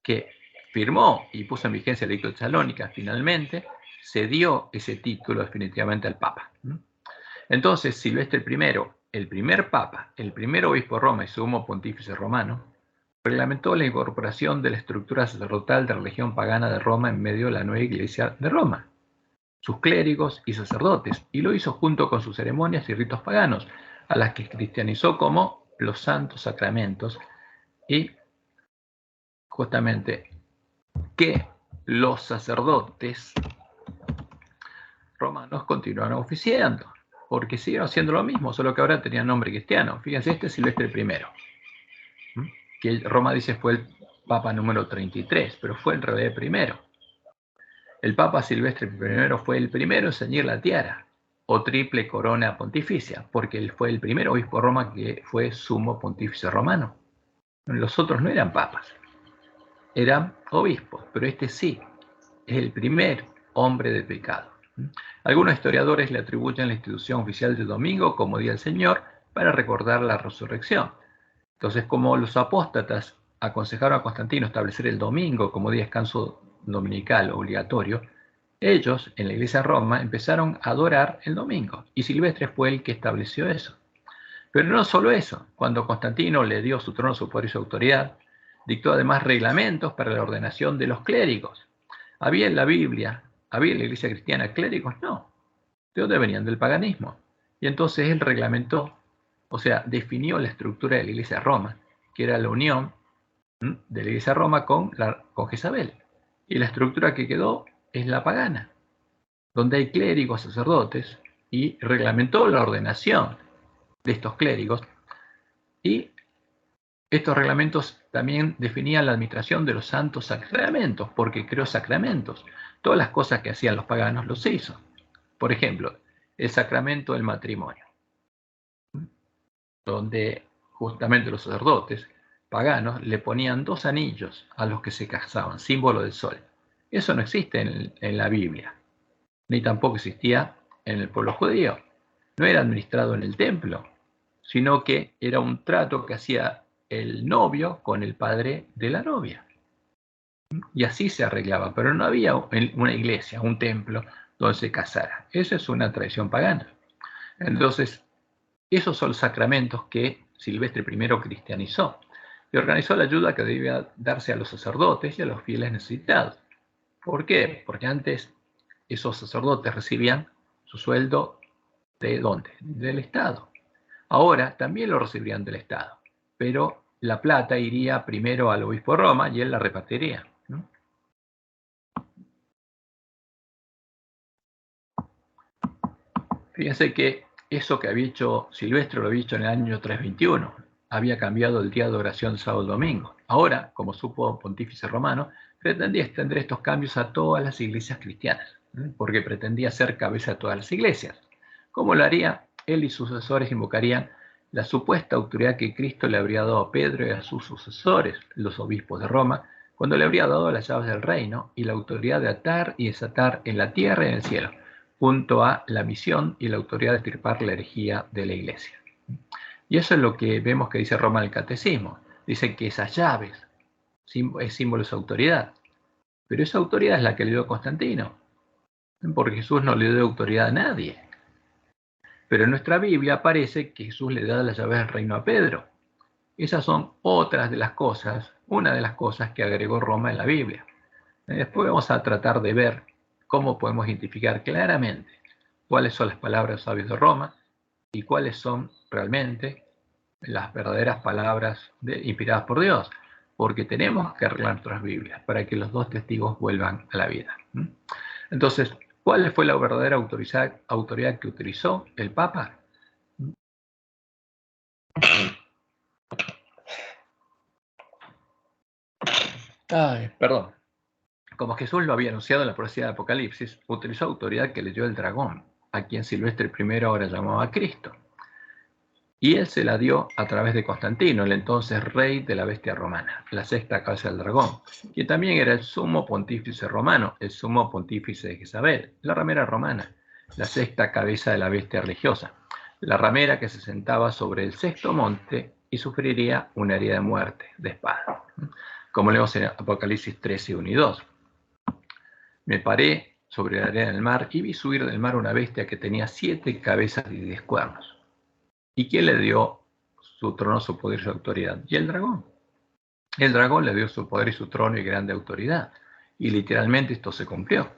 que firmó y puso en vigencia el Edicto de Tesalónica, finalmente cedió ese título definitivamente al Papa. Entonces, Silvestre I, el primer Papa, el primer obispo de Roma y sumo pontífice romano, reglamentó la incorporación de la estructura sacerdotal de la religión pagana de Roma en medio de la nueva Iglesia de Roma, sus clérigos y sacerdotes, y lo hizo junto con sus ceremonias y ritos paganos, a las que cristianizó como los santos sacramentos, y justamente que los sacerdotes romanos continuaron oficiando, porque siguieron haciendo lo mismo, solo que ahora tenían nombre cristiano. Fíjense, este es Silvestre I, que Roma dice fue el Papa número 33, pero fue en realidad el primero. El Papa Silvestre I fue el primero en ceñir la tiara, o triple corona pontificia, porque él fue el primer obispo de Roma que fue sumo pontífice romano. Los otros no eran papas, eran obispos, pero este sí, es el primer hombre de pecado. Algunos historiadores le atribuyen la institución oficial del domingo como Día del Señor para recordar la resurrección. Entonces, como los apóstatas aconsejaron a Constantino establecer el domingo como día de descanso dominical obligatorio, ellos en la iglesia de Roma empezaron a adorar el domingo, y Silvestre fue el que estableció eso. Pero no solo eso, cuando Constantino le dio su trono, su poder y su autoridad, dictó además reglamentos para la ordenación de los clérigos. ¿Había en la Biblia, había en la iglesia cristiana clérigos? No. ¿De dónde venían? Del paganismo. Y entonces él reglamentó, o sea, definió la estructura de la iglesia de Roma, que era la unión de la iglesia de Roma con Jezabel. Y la estructura que quedó es la pagana, donde hay clérigos, sacerdotes, y reglamentó la ordenación de estos clérigos, y estos reglamentos también definían la administración de los santos sacramentos, porque creó sacramentos. Todas las cosas que hacían los paganos los hizo. Por ejemplo, el sacramento del matrimonio, donde justamente los sacerdotes paganos le ponían 2 anillos a los que se casaban, símbolo del sol. Eso no existe en la Biblia, ni tampoco existía en el pueblo judío. No era administrado en el templo, sino que era un trato que hacía el novio con el padre de la novia. Y así se arreglaba, pero no había una iglesia, un templo donde se casara. Esa es una tradición pagana. Entonces, Esos son los sacramentos que Silvestre I cristianizó y organizó la ayuda que debía darse a los sacerdotes y a los fieles necesitados. ¿Por qué? Porque antes esos sacerdotes recibían su sueldo ¿de dónde? Del Estado. Ahora también lo recibirían del Estado, pero la plata iría primero al obispo de Roma y él la repartiría, ¿no? Fíjense que eso que había hecho Silvestre lo había hecho en el año 321. Había cambiado el día de oración sábado-domingo. Ahora, como supo Pontífice Romano, pretendía extender estos cambios a todas las iglesias cristianas, porque pretendía ser cabeza de todas las iglesias. ¿Cómo lo haría? Él y sus sucesores invocarían la supuesta autoridad que Cristo le habría dado a Pedro y a sus sucesores, los obispos de Roma, cuando le habría dado las llaves del reino y la autoridad de atar y desatar en la tierra y en el cielo, junto a la misión y la autoridad de extirpar la herejía de la Iglesia. Y eso es lo que vemos que dice Roma en el Catecismo. Dice que esas llaves es símbolo de su autoridad. Pero esa autoridad es la que le dio Constantino, porque Jesús no le dio autoridad a nadie. Pero en nuestra Biblia aparece que Jesús le da las llaves del reino a Pedro. Esas son otras de las cosas, una de las cosas que agregó Roma en la Biblia. Después vamos a tratar de ver cómo podemos identificar claramente cuáles son las palabras sabias de Roma y cuáles son realmente las verdaderas palabras inspiradas por Dios, porque tenemos que arreglar nuestras Biblias para que los dos testigos vuelvan a la vida. Entonces, ¿cuál fue la verdadera autoridad que utilizó el Papa? Perdón. Como Jesús lo había anunciado en la profecía de Apocalipsis, utilizó autoridad que le dio el dragón, a quien Silvestre I ahora llamaba Cristo. Y él se la dio a través de Constantino, el entonces rey de la bestia romana, la sexta cabeza del dragón, que también era el sumo pontífice romano, el sumo pontífice de Jezabel, la ramera romana, la sexta cabeza de la bestia religiosa, la ramera que se sentaba sobre el sexto monte y sufriría una herida de muerte, de espada, como leemos en Apocalipsis 13, 1 y 2. Me paré sobre la arena del mar y vi subir del mar una bestia que tenía 7 cabezas y 10 cuernos. ¿Y quién le dio su trono, su poder y su autoridad? Y el dragón. El dragón le dio su poder y su trono y grande autoridad. Y literalmente esto se cumplió.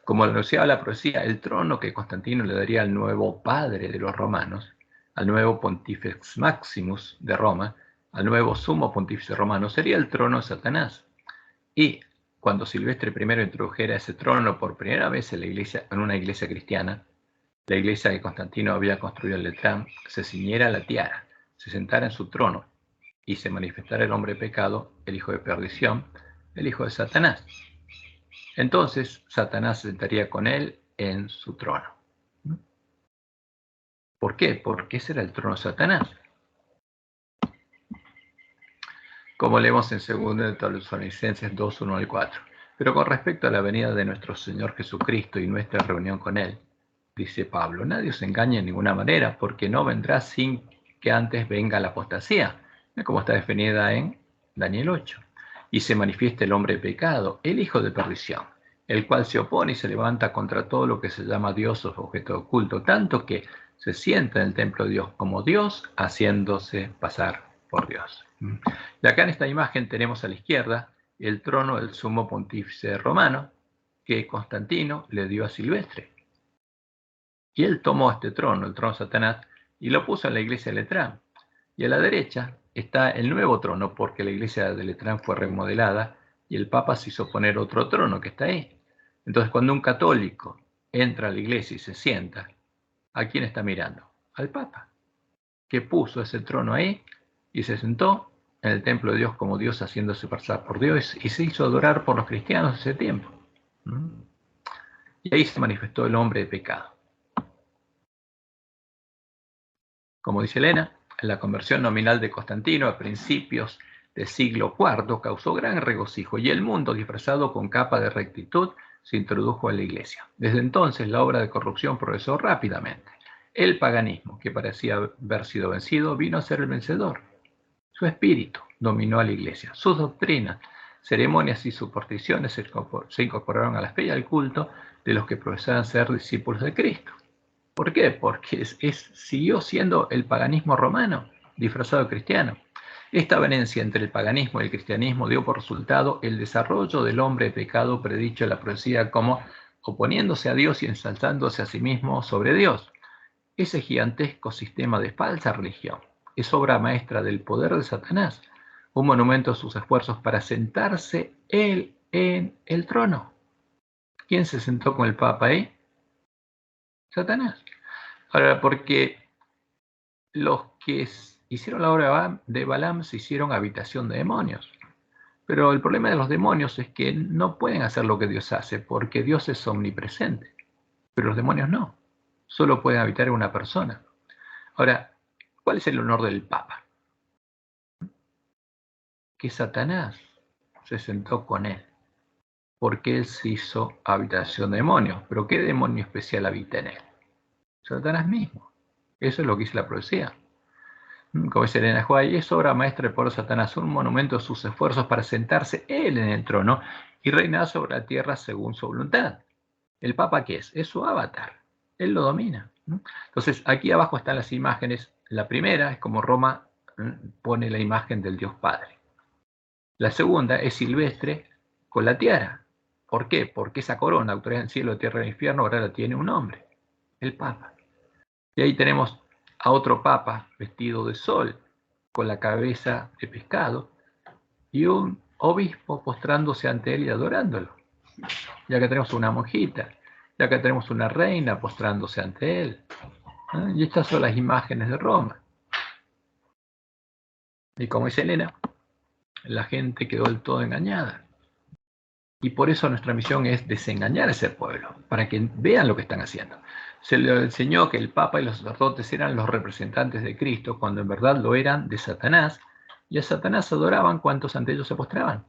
Como anunciaba la profecía, el trono que Constantino le daría al nuevo padre de los romanos, al nuevo Pontifex Maximus de Roma, al nuevo sumo pontífice romano, sería el trono de Satanás. Y cuando Silvestre I introdujera ese trono por primera vez en la iglesia, en una iglesia cristiana, la iglesia que Constantino había construido en Letrán, se ciñera la tiara, se sentara en su trono y se manifestara el hombre de pecado, el hijo de perdición, el hijo de Satanás. Entonces Satanás se sentaría con él en su trono. ¿Por qué? Porque ese era el trono de Satanás. Como leemos en 2 Tesalonicenses 2, 1 al 4. Pero con respecto a la venida de nuestro Señor Jesucristo y nuestra reunión con Él, dice Pablo, nadie os engañe de ninguna manera, porque no vendrá sin que antes venga la apostasía, como está definida en Daniel 8, y se manifieste el hombre de pecado, el hijo de perdición, el cual se opone y se levanta contra todo lo que se llama Dios o objeto de culto, tanto que se sienta en el templo de Dios como Dios, haciéndose pasar por Dios. Y acá en esta imagen tenemos a la izquierda el trono del sumo pontífice romano que Constantino le dio a Silvestre. Y él tomó este trono, el trono de Satanás, y lo puso en la iglesia de Letrán. Y a la derecha está el nuevo trono, porque la iglesia de Letrán fue remodelada y el Papa se hizo poner otro trono que está ahí. Entonces, cuando un católico entra a la iglesia y se sienta, ¿a quién está mirando? Al Papa, que puso ese trono ahí y se sentó en el templo de Dios como Dios, haciéndose pasar por Dios, y se hizo adorar por los cristianos ese tiempo. Y ahí se manifestó el hombre de pecado. Como dice Elena, la conversión nominal de Constantino a principios del siglo IV causó gran regocijo y el mundo, disfrazado con capa de rectitud, se introdujo a la iglesia. Desde entonces la obra de corrupción progresó rápidamente. El paganismo, que parecía haber sido vencido, vino a ser el vencedor. Su espíritu dominó a la iglesia. Sus doctrinas, ceremonias y supersticiones se incorporaron a la fe y al culto de los que profesaban ser discípulos de Cristo. ¿Por qué? Porque siguió siendo el paganismo romano disfrazado de cristiano. Esta avenencia entre el paganismo y el cristianismo dio por resultado el desarrollo del hombre de pecado predicho en la profecía como oponiéndose a Dios y ensalzándose a sí mismo sobre Dios. Ese gigantesco sistema de falsa religión es obra maestra del poder de Satanás, un monumento a sus esfuerzos para sentarse él en el trono. ¿Quién se sentó con el Papa ahí? Satanás. Ahora, porque los que hicieron la obra de Balaam se hicieron habitación de demonios. Pero el problema de los demonios es que no pueden hacer lo que Dios hace, porque Dios es omnipresente. Pero los demonios no. Solo pueden habitar en una persona. Ahora, ¿cuál es el honor del Papa? Que Satanás se sentó con él, porque él se hizo habitación de demonios. Pero ¿qué demonio especial habita en él? Satanás mismo. Eso es lo que dice la profecía. Como dice Elena White, es obra maestra del poder de Satanás, un monumento a sus esfuerzos para sentarse él en el trono y reinar sobre la tierra según su voluntad. ¿El Papa qué es? Es su avatar. Él lo domina. Entonces, aquí abajo están las imágenes. La primera es como Roma pone la imagen del Dios Padre. La segunda es silvestre con la tiara. ¿Por qué? Porque esa corona, autoridad en cielo, tierra y infierno, ahora la tiene un hombre, el Papa. Y ahí tenemos a otro Papa vestido de sol, con la cabeza de pescado, y un obispo postrándose ante él y adorándolo. Y acá tenemos una monjita, y acá tenemos una reina postrándose ante él. Y estas son las imágenes de Roma. Y como dice Elena, la gente quedó del todo engañada. Y por eso nuestra misión es desengañar a ese pueblo, para que vean lo que están haciendo. Se le enseñó que el Papa y los sacerdotes eran los representantes de Cristo, cuando en verdad lo eran de Satanás, y a Satanás adoraban cuantos ante ellos se postraban.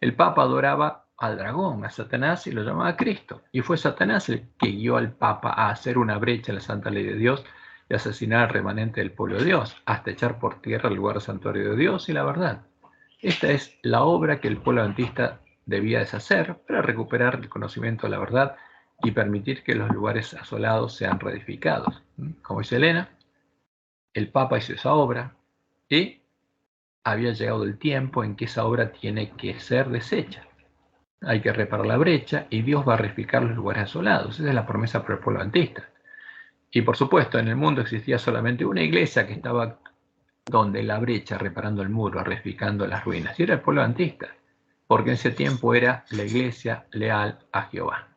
El Papa adoraba al dragón, a Satanás, y lo llamaba Cristo. Y fue Satanás el que guió al Papa a hacer una brecha en la santa ley de Dios y asesinar al remanente del pueblo de Dios, hasta echar por tierra el lugar santuario de Dios y la verdad. Esta es la obra que el pueblo adventista debía deshacer para recuperar el conocimiento de la verdad y permitir que los lugares asolados sean reedificados. Como dice Elena, el Papa hizo esa obra y había llegado el tiempo en que esa obra tiene que ser deshecha. Hay que reparar la brecha y Dios va a reedificar los lugares asolados. Esa es la promesa para el pueblo adventista. Y por supuesto, en el mundo existía solamente una iglesia que estaba donde la brecha, reparando el muro, reedificando las ruinas. Y era el pueblo adventista, porque en ese tiempo era la iglesia leal a Jehová.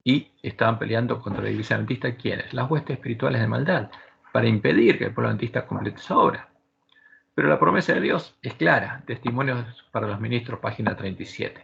Y estaban peleando contra la iglesia adventista, ¿quiénes? Las huestes espirituales de maldad, para impedir que el pueblo adventista complete esa obra. Pero la promesa de Dios es clara. Testimonios para los ministros, página 37.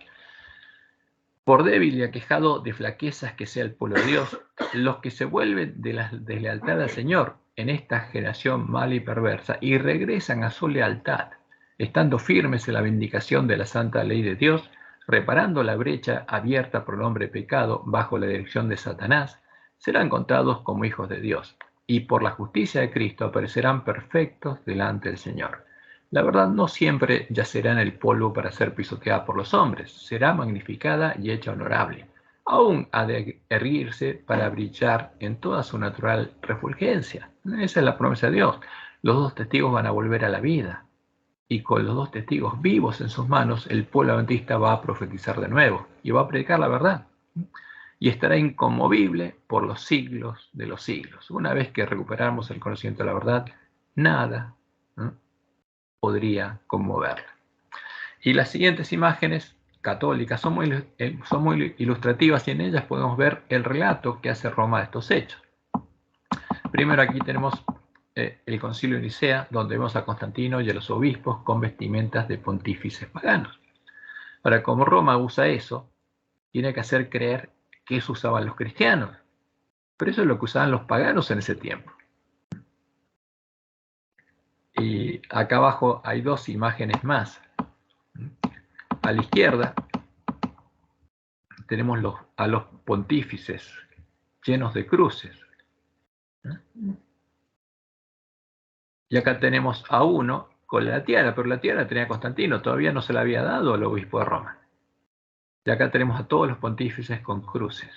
Por débil y aquejado de flaquezas que sea el pueblo de Dios, los que se vuelven de la deslealtad al Señor en esta generación mala y perversa y regresan a su lealtad, estando firmes en la vindicación de la santa ley de Dios, reparando la brecha abierta por el hombre pecado bajo la dirección de Satanás, serán contados como hijos de Dios, y por la justicia de Cristo aparecerán perfectos delante del Señor. La verdad no siempre yacerá en el polvo para ser pisoteada por los hombres, será magnificada y hecha honorable. Aún ha de erguirse para brillar en toda su natural refulgencia. Esa es la promesa de Dios. Los dos testigos van a volver a la vida. Y con los dos testigos vivos en sus manos, el pueblo adventista va a profetizar de nuevo y va a predicar la verdad. Y estará inconmovible por los siglos de los siglos. Una vez que recuperamos el conocimiento de la verdad, nada podría conmoverla. Y las siguientes imágenes católicas son muy ilustrativas y en ellas podemos ver el relato que hace Roma de estos hechos. Primero aquí tenemos el concilio de Nicea, donde vemos a Constantino y a los obispos con vestimentas de pontífices paganos. Ahora, como Roma usa eso, tiene que hacer creer que eso usaban los cristianos. Pero eso es lo que usaban los paganos en ese tiempo. Y acá abajo hay dos imágenes más. A la izquierda tenemos a los pontífices llenos de cruces. Y acá tenemos a uno con la tiara, pero la tiara la tenía Constantino, todavía no se la había dado al obispo de Roma. Y acá tenemos a todos los pontífices con cruces.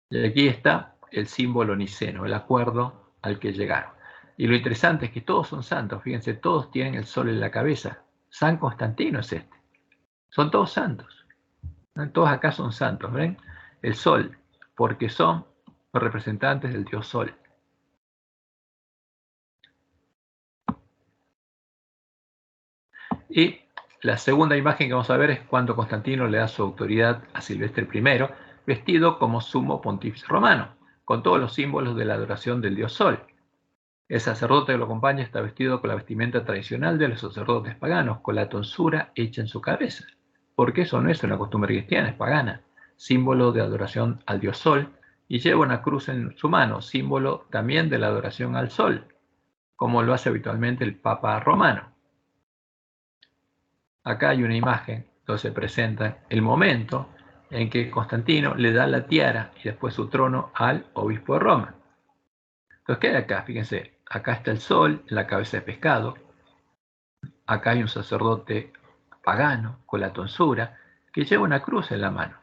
Y aquí está el símbolo niceno, el acuerdo al que llegaron. Y lo interesante es que todos son santos, fíjense, todos tienen el sol en la cabeza. San Constantino es este. Son todos santos. Todos acá son santos, ¿ven? El sol, porque son los representantes del dios sol. Y la segunda imagen que vamos a ver es cuando Constantino le da su autoridad a Silvestre I, vestido como sumo pontífice romano, con todos los símbolos de la adoración del dios sol. El sacerdote que lo acompaña está vestido con la vestimenta tradicional de los sacerdotes paganos, con la tonsura hecha en su cabeza, porque eso no es una costumbre cristiana, es pagana, símbolo de adoración al dios sol, y lleva una cruz en su mano, símbolo también de la adoración al sol, como lo hace habitualmente el Papa romano. Acá hay una imagen donde se presenta el momento en que Constantino le da la tiara y después su trono al obispo de Roma. Entonces, ¿qué hay acá? Fíjense, acá está el sol en la cabeza de pescado, acá hay un sacerdote pagano con la tonsura que lleva una cruz en la mano.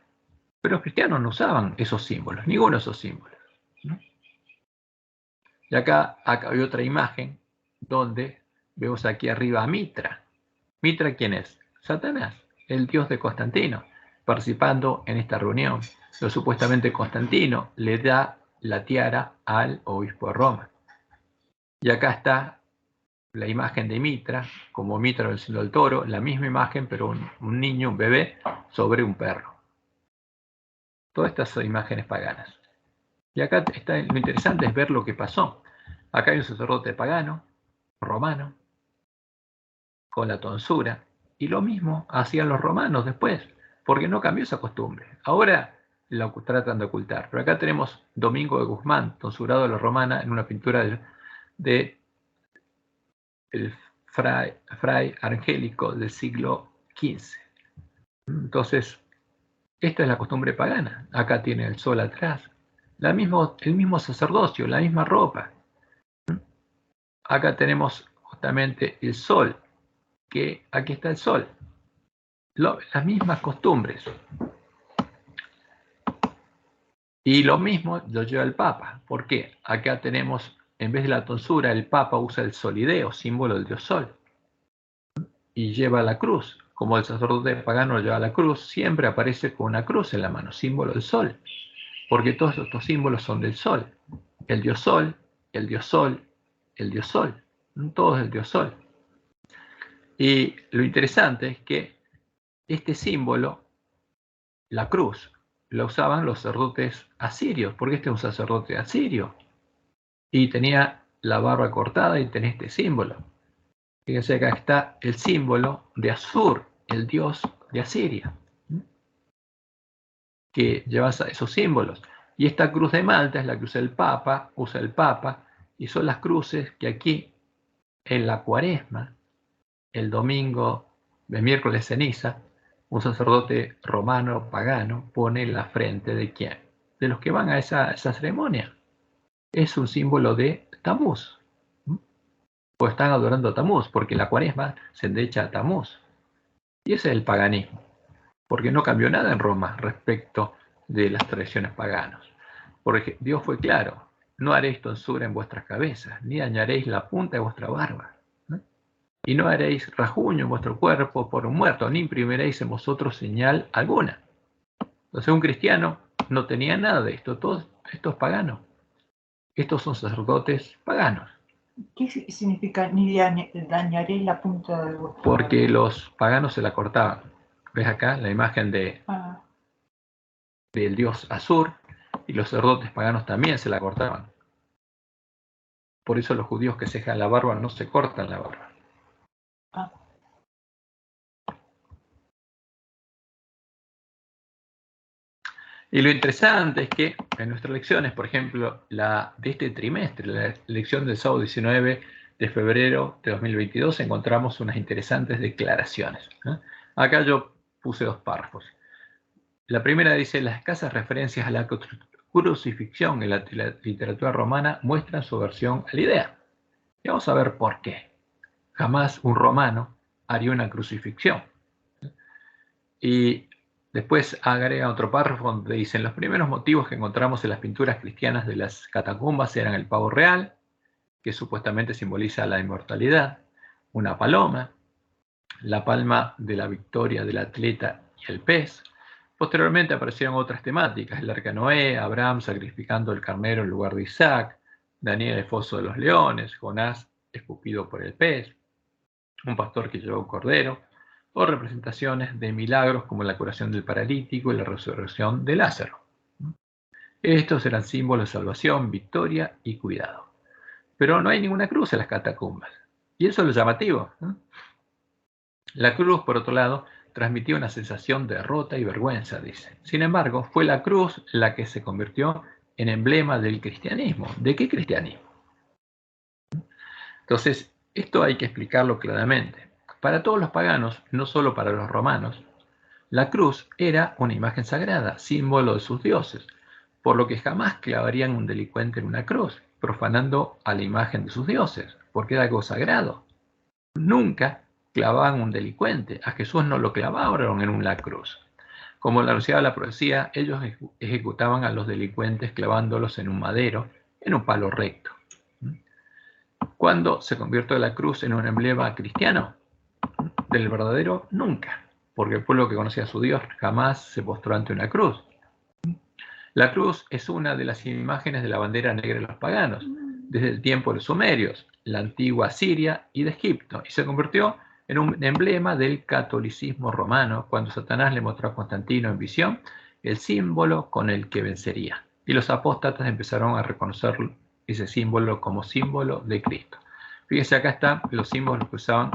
Pero los cristianos no usaban esos símbolos, ninguno de esos símbolos, ¿no? Y acá hay otra imagen donde vemos aquí arriba a Mitra. ¿Mitra quién es? Satanás, el dios de Constantino, participando en esta reunión. Pero supuestamente Constantino le da la tiara al obispo de Roma. Y acá está la imagen de Mitra, como Mitra del signo del toro, la misma imagen, pero un niño, un bebé, sobre un perro. Todas estas son imágenes paganas. Y acá está, lo interesante es ver lo que pasó. Acá hay un sacerdote pagano, romano, con la tonsura, y lo mismo hacían los romanos después, porque no cambió esa costumbre. Ahora la tratan de ocultar, pero acá tenemos Domingo de Guzmán, tonsurado a la romana, en una pintura de el fray Angélico del siglo XV. Entonces, esta es la costumbre pagana. Acá tiene el sol atrás, el mismo sacerdocio, la misma ropa. Acá tenemos justamente el sol, que aquí está el sol. Las mismas costumbres. Y lo mismo lo lleva el Papa. ¿Por qué? Acá tenemos, en vez de la tonsura, el Papa usa el solideo, símbolo del dios sol. Y lleva la cruz. Como el sacerdote pagano lleva la cruz, siempre aparece con una cruz en la mano, símbolo del sol. Porque todos estos símbolos son del sol. El dios sol, el dios sol, el dios sol. Todo es el dios sol. Y lo interesante es que este símbolo, la cruz, la usaban los sacerdotes asirios, porque este es un sacerdote asirio. Y tenía la barba cortada y tenía este símbolo. Fíjense que acá está el símbolo de Asur, el dios de Asiria, que lleva esos símbolos. Y esta cruz de Malta es la que usa el Papa, y son las cruces que aquí, en la Cuaresma, el domingo de miércoles ceniza, un sacerdote romano pagano pone en la frente de quién, de los que van a esa ceremonia. Es un símbolo de Tamuz. Pues están adorando a Tamuz, porque la Cuaresma se endecha a Tamuz. Y ese es el paganismo, porque no cambió nada en Roma respecto de las tradiciones paganas. Porque Dios fue claro: no haréis tonsura en vuestras cabezas, ni dañaréis la punta de vuestra barba, ¿no? Y no haréis rajuño en vuestro cuerpo por un muerto, ni imprimiréis en vosotros señal alguna. Entonces un cristiano no tenía nada de esto, todo esto es pagano. Estos son sacerdotes paganos. ¿Qué significa ni dañaré la punta de vuestra barba? Porque los paganos se la cortaban. ¿Ves acá la imagen del dios Asur? Y los sacerdotes paganos también se la cortaban. Por eso los judíos que se dejan la barba no se cortan la barba. Y lo interesante es que en nuestras lecciones, por ejemplo, la de este trimestre, la lección del sábado 19 de febrero de 2022, encontramos unas interesantes declaraciones. Acá yo puse 2 párrafos. La primera dice: las escasas referencias a la crucifixión en la literatura romana muestran su aversión a la idea. Y vamos a ver por qué. Jamás un romano haría una crucifixión. Y Después agrega otro párrafo donde dicen: los primeros motivos que encontramos en las pinturas cristianas de las catacumbas eran el pavo real, que supuestamente simboliza la inmortalidad, una paloma, la palma de la victoria del atleta y el pez. Posteriormente aparecieron otras temáticas: el arca de Noé, Abraham sacrificando el carnero en lugar de Isaac, Daniel el foso de los leones, Jonás escupido por el pez, un pastor que llevó un cordero, o representaciones de milagros como la curación del paralítico y la resurrección de Lázaro. Estos eran símbolos de salvación, victoria y cuidado. Pero no hay ninguna cruz en las catacumbas. Y eso es lo llamativo, ¿no? La cruz, por otro lado, transmitía una sensación de derrota y vergüenza, dice. Sin embargo, fue la cruz la que se convirtió en emblema del cristianismo. ¿De qué cristianismo? Entonces, esto hay que explicarlo claramente. Para todos los paganos, no solo para los romanos, la cruz era una imagen sagrada, símbolo de sus dioses, por lo que jamás clavarían un delincuente en una cruz, profanando a la imagen de sus dioses, porque era algo sagrado. Nunca clavaban un delincuente, a Jesús no lo clavaron en una cruz. Como lo anunciaba la profecía, ellos ejecutaban a los delincuentes clavándolos en un madero, en un palo recto. ¿Cuándo se convirtió la cruz en un emblema cristiano? Del verdadero, nunca, porque el pueblo que conocía a su Dios jamás se postró ante una cruz. La cruz es una de las imágenes de la bandera negra de los paganos, desde el tiempo de los sumerios, la antigua Siria y de Egipto, y se convirtió en un emblema del catolicismo romano cuando Satanás le mostró a Constantino en visión el símbolo con el que vencería. Y los apóstatas empezaron a reconocer ese símbolo como símbolo de Cristo. Fíjense, acá están los símbolos que usaban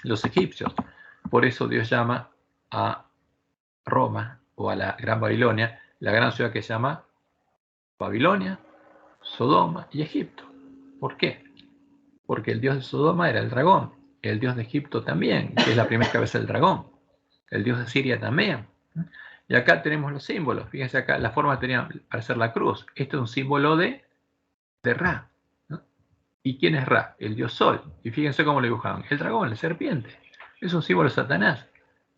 los egipcios. Por eso Dios llama a Roma o a la Gran Babilonia, la gran ciudad que se llama Babilonia, Sodoma y Egipto. ¿Por qué? Porque el dios de Sodoma era el dragón, el dios de Egipto también, que es la primera cabeza del dragón, el dios de Siria también. Y acá tenemos los símbolos. Fíjense acá, la forma tenía para hacer la cruz. Esto es un símbolo de Ra, ¿no? ¿Y quién es Ra? El dios Sol. Y fíjense cómo lo dibujaban. El dragón, la serpiente. Es un símbolo de Satanás.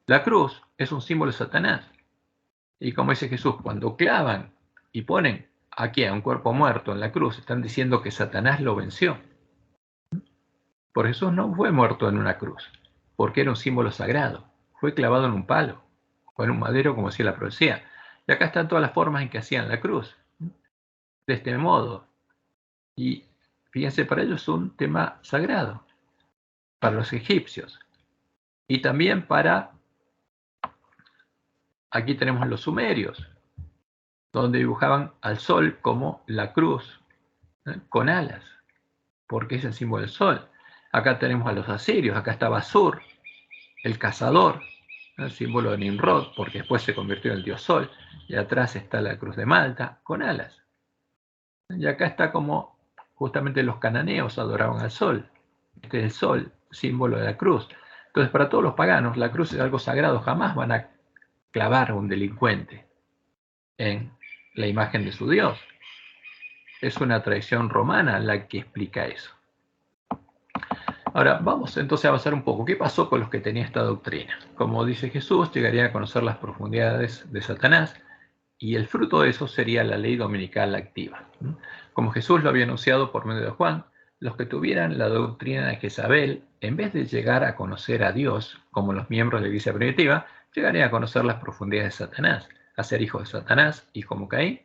La cruz es un símbolo de Satanás. Y como dice Jesús, cuando clavan y ponen aquí a un cuerpo muerto en la cruz, están diciendo que Satanás lo venció. Por Jesús no fue muerto en una cruz, porque era un símbolo sagrado. Fue clavado en un palo o en un madero, como decía la profecía. Y acá están todas las formas en que hacían la cruz. De este modo. Y fíjense, para ellos es un tema sagrado, para los egipcios. Y también para, aquí tenemos los sumerios, donde dibujaban al sol como la cruz, con alas, porque es el símbolo del sol. Acá tenemos a los asirios, acá está Basur, el cazador, el símbolo de Nimrod, porque después se convirtió en el dios sol, y atrás está la cruz de Malta, con alas. Y acá está como justamente los cananeos adoraban al sol. Este es el sol, símbolo de la cruz. Entonces, para todos los paganos, la cruz es algo sagrado, jamás van a clavar a un delincuente en la imagen de su Dios. Es una tradición romana la que explica eso. Ahora, vamos entonces a avanzar un poco. ¿Qué pasó con los que tenían esta doctrina? Como dice Jesús, llegarían a conocer las profundidades de Satanás y el fruto de eso sería la ley dominical activa. Como Jesús lo había anunciado por medio de Juan, los que tuvieran la doctrina de Jezabel, en vez de llegar a conocer a Dios, como los miembros de la iglesia primitiva, llegarían a conocer las profundidades de Satanás, a ser hijos de Satanás y, como Caín,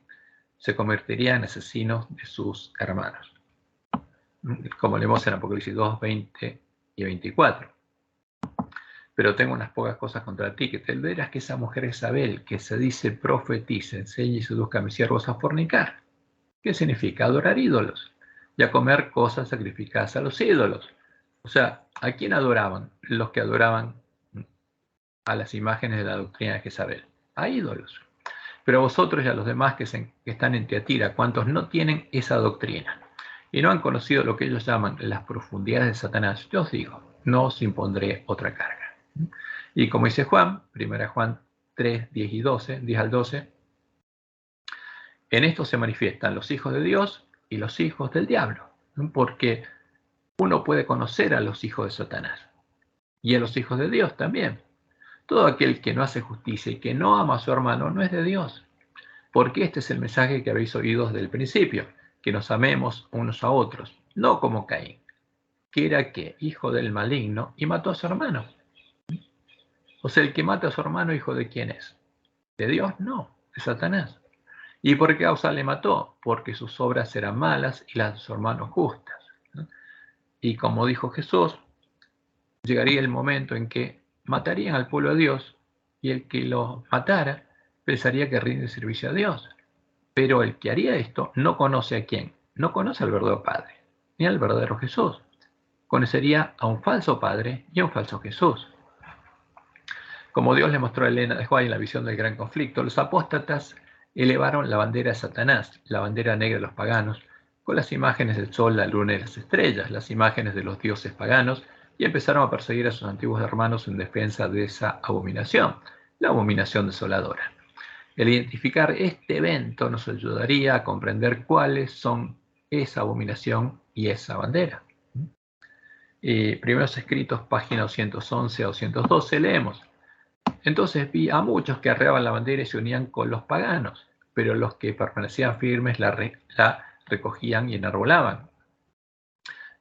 se convertirían en asesinos de sus hermanos. Como leemos en Apocalipsis 2, 20 y 24. Pero tengo unas pocas cosas contra ti, que te verás que esa mujer Jezabel, que se dice profetiza, enseña y seduzca a mis siervos a fornicar. ¿Qué significa? Adorar ídolos y a comer cosas sacrificadas a los ídolos. O sea, ¿a quién adoraban? Los que adoraban a las imágenes de la doctrina de Jezabel. A ídolos. Pero vosotros y a los demás que están en Tiatira, cuantos no tienen esa doctrina y no han conocido lo que ellos llaman las profundidades de Satanás, yo os digo, no os impondré otra carga. Y como dice Juan, 1 Juan 3, 10 y 12, 10 al 12, en esto se manifiestan los hijos de Dios y los hijos del diablo, porque uno puede conocer a los hijos de Satanás y a los hijos de Dios también. Todo aquel que no hace justicia y que no ama a su hermano no es de Dios. Porque este es el mensaje que habéis oído desde el principio, que nos amemos unos a otros, no como Caín, que era que hijo del maligno y mató a su hermano. O sea, el que mata a su hermano, ¿hijo de quién es? ¿De Dios? No, de Satanás. ¿Y por qué causa le mató? Porque sus obras eran malas y las de su hermano justas. Y como dijo Jesús, llegaría el momento en que matarían al pueblo de Dios y el que lo matara pensaría que rinde servicio a Dios. Pero el que haría esto no conoce a quién, no conoce al verdadero Padre, ni al verdadero Jesús. Conocería a un falso Padre y a un falso Jesús. Como Dios le mostró a Elena de White en la visión del gran conflicto, los apóstatas elevaron la bandera de Satanás, la bandera negra de los paganos, con las imágenes del sol, la luna y las estrellas, las imágenes de los dioses paganos, y empezaron a perseguir a sus antiguos hermanos en defensa de esa abominación, la abominación desoladora. El identificar este evento nos ayudaría a comprender cuáles son esa abominación y esa bandera. Primeros escritos, página 211 a 212, leemos: entonces vi a muchos que arreaban la bandera y se unían con los paganos, pero los que permanecían firmes la recogían y enarbolaban.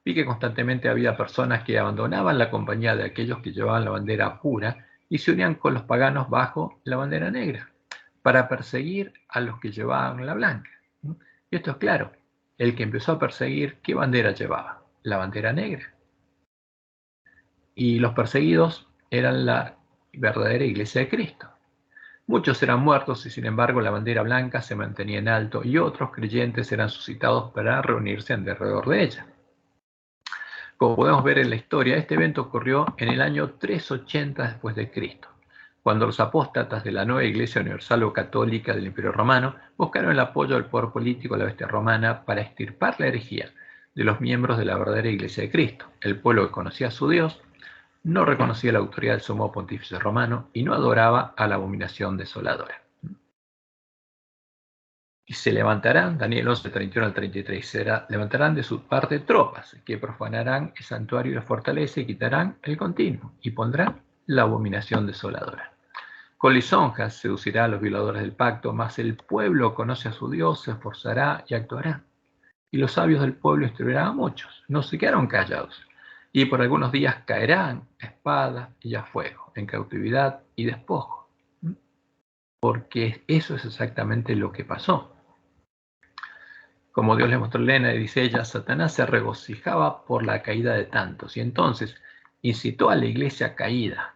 Vi que constantemente había personas que abandonaban la compañía de aquellos que llevaban la bandera pura y se unían con los paganos bajo la bandera negra, para perseguir a los que llevaban la blanca. Y esto es claro, el que empezó a perseguir, ¿qué bandera llevaba? La bandera negra. Y los perseguidos eran la verdadera iglesia de Cristo. Muchos eran muertos y sin embargo la bandera blanca se mantenía en alto y otros creyentes eran suscitados para reunirse alrededor de ella. Como podemos ver en la historia, este evento ocurrió en el año 380 después de Cristo, cuando los apóstatas de la nueva Iglesia Universal o Católica del Imperio Romano buscaron el apoyo del poder político de la bestia romana para extirpar la herejía de los miembros de la verdadera Iglesia de Cristo. El pueblo que conocía a su Dios no reconocía la autoridad del sumo pontífice romano y no adoraba a la abominación desoladora. Y se levantarán, Daniel 11, 31 al 33, levantarán de su parte tropas que profanarán el santuario y la fortaleza y quitarán el continuo y pondrán la abominación desoladora. Con lisonjas seducirá a los violadores del pacto, mas el pueblo conoce a su Dios, se esforzará y actuará. Y los sabios del pueblo instruirán a muchos, no se quedaron callados. Y por algunos días caerán a espada y a fuego, en cautividad y despojo. Porque eso es exactamente lo que pasó. Como Dios le mostró a Elena, y dice ella, Satanás se regocijaba por la caída de tantos, y entonces incitó a la iglesia caída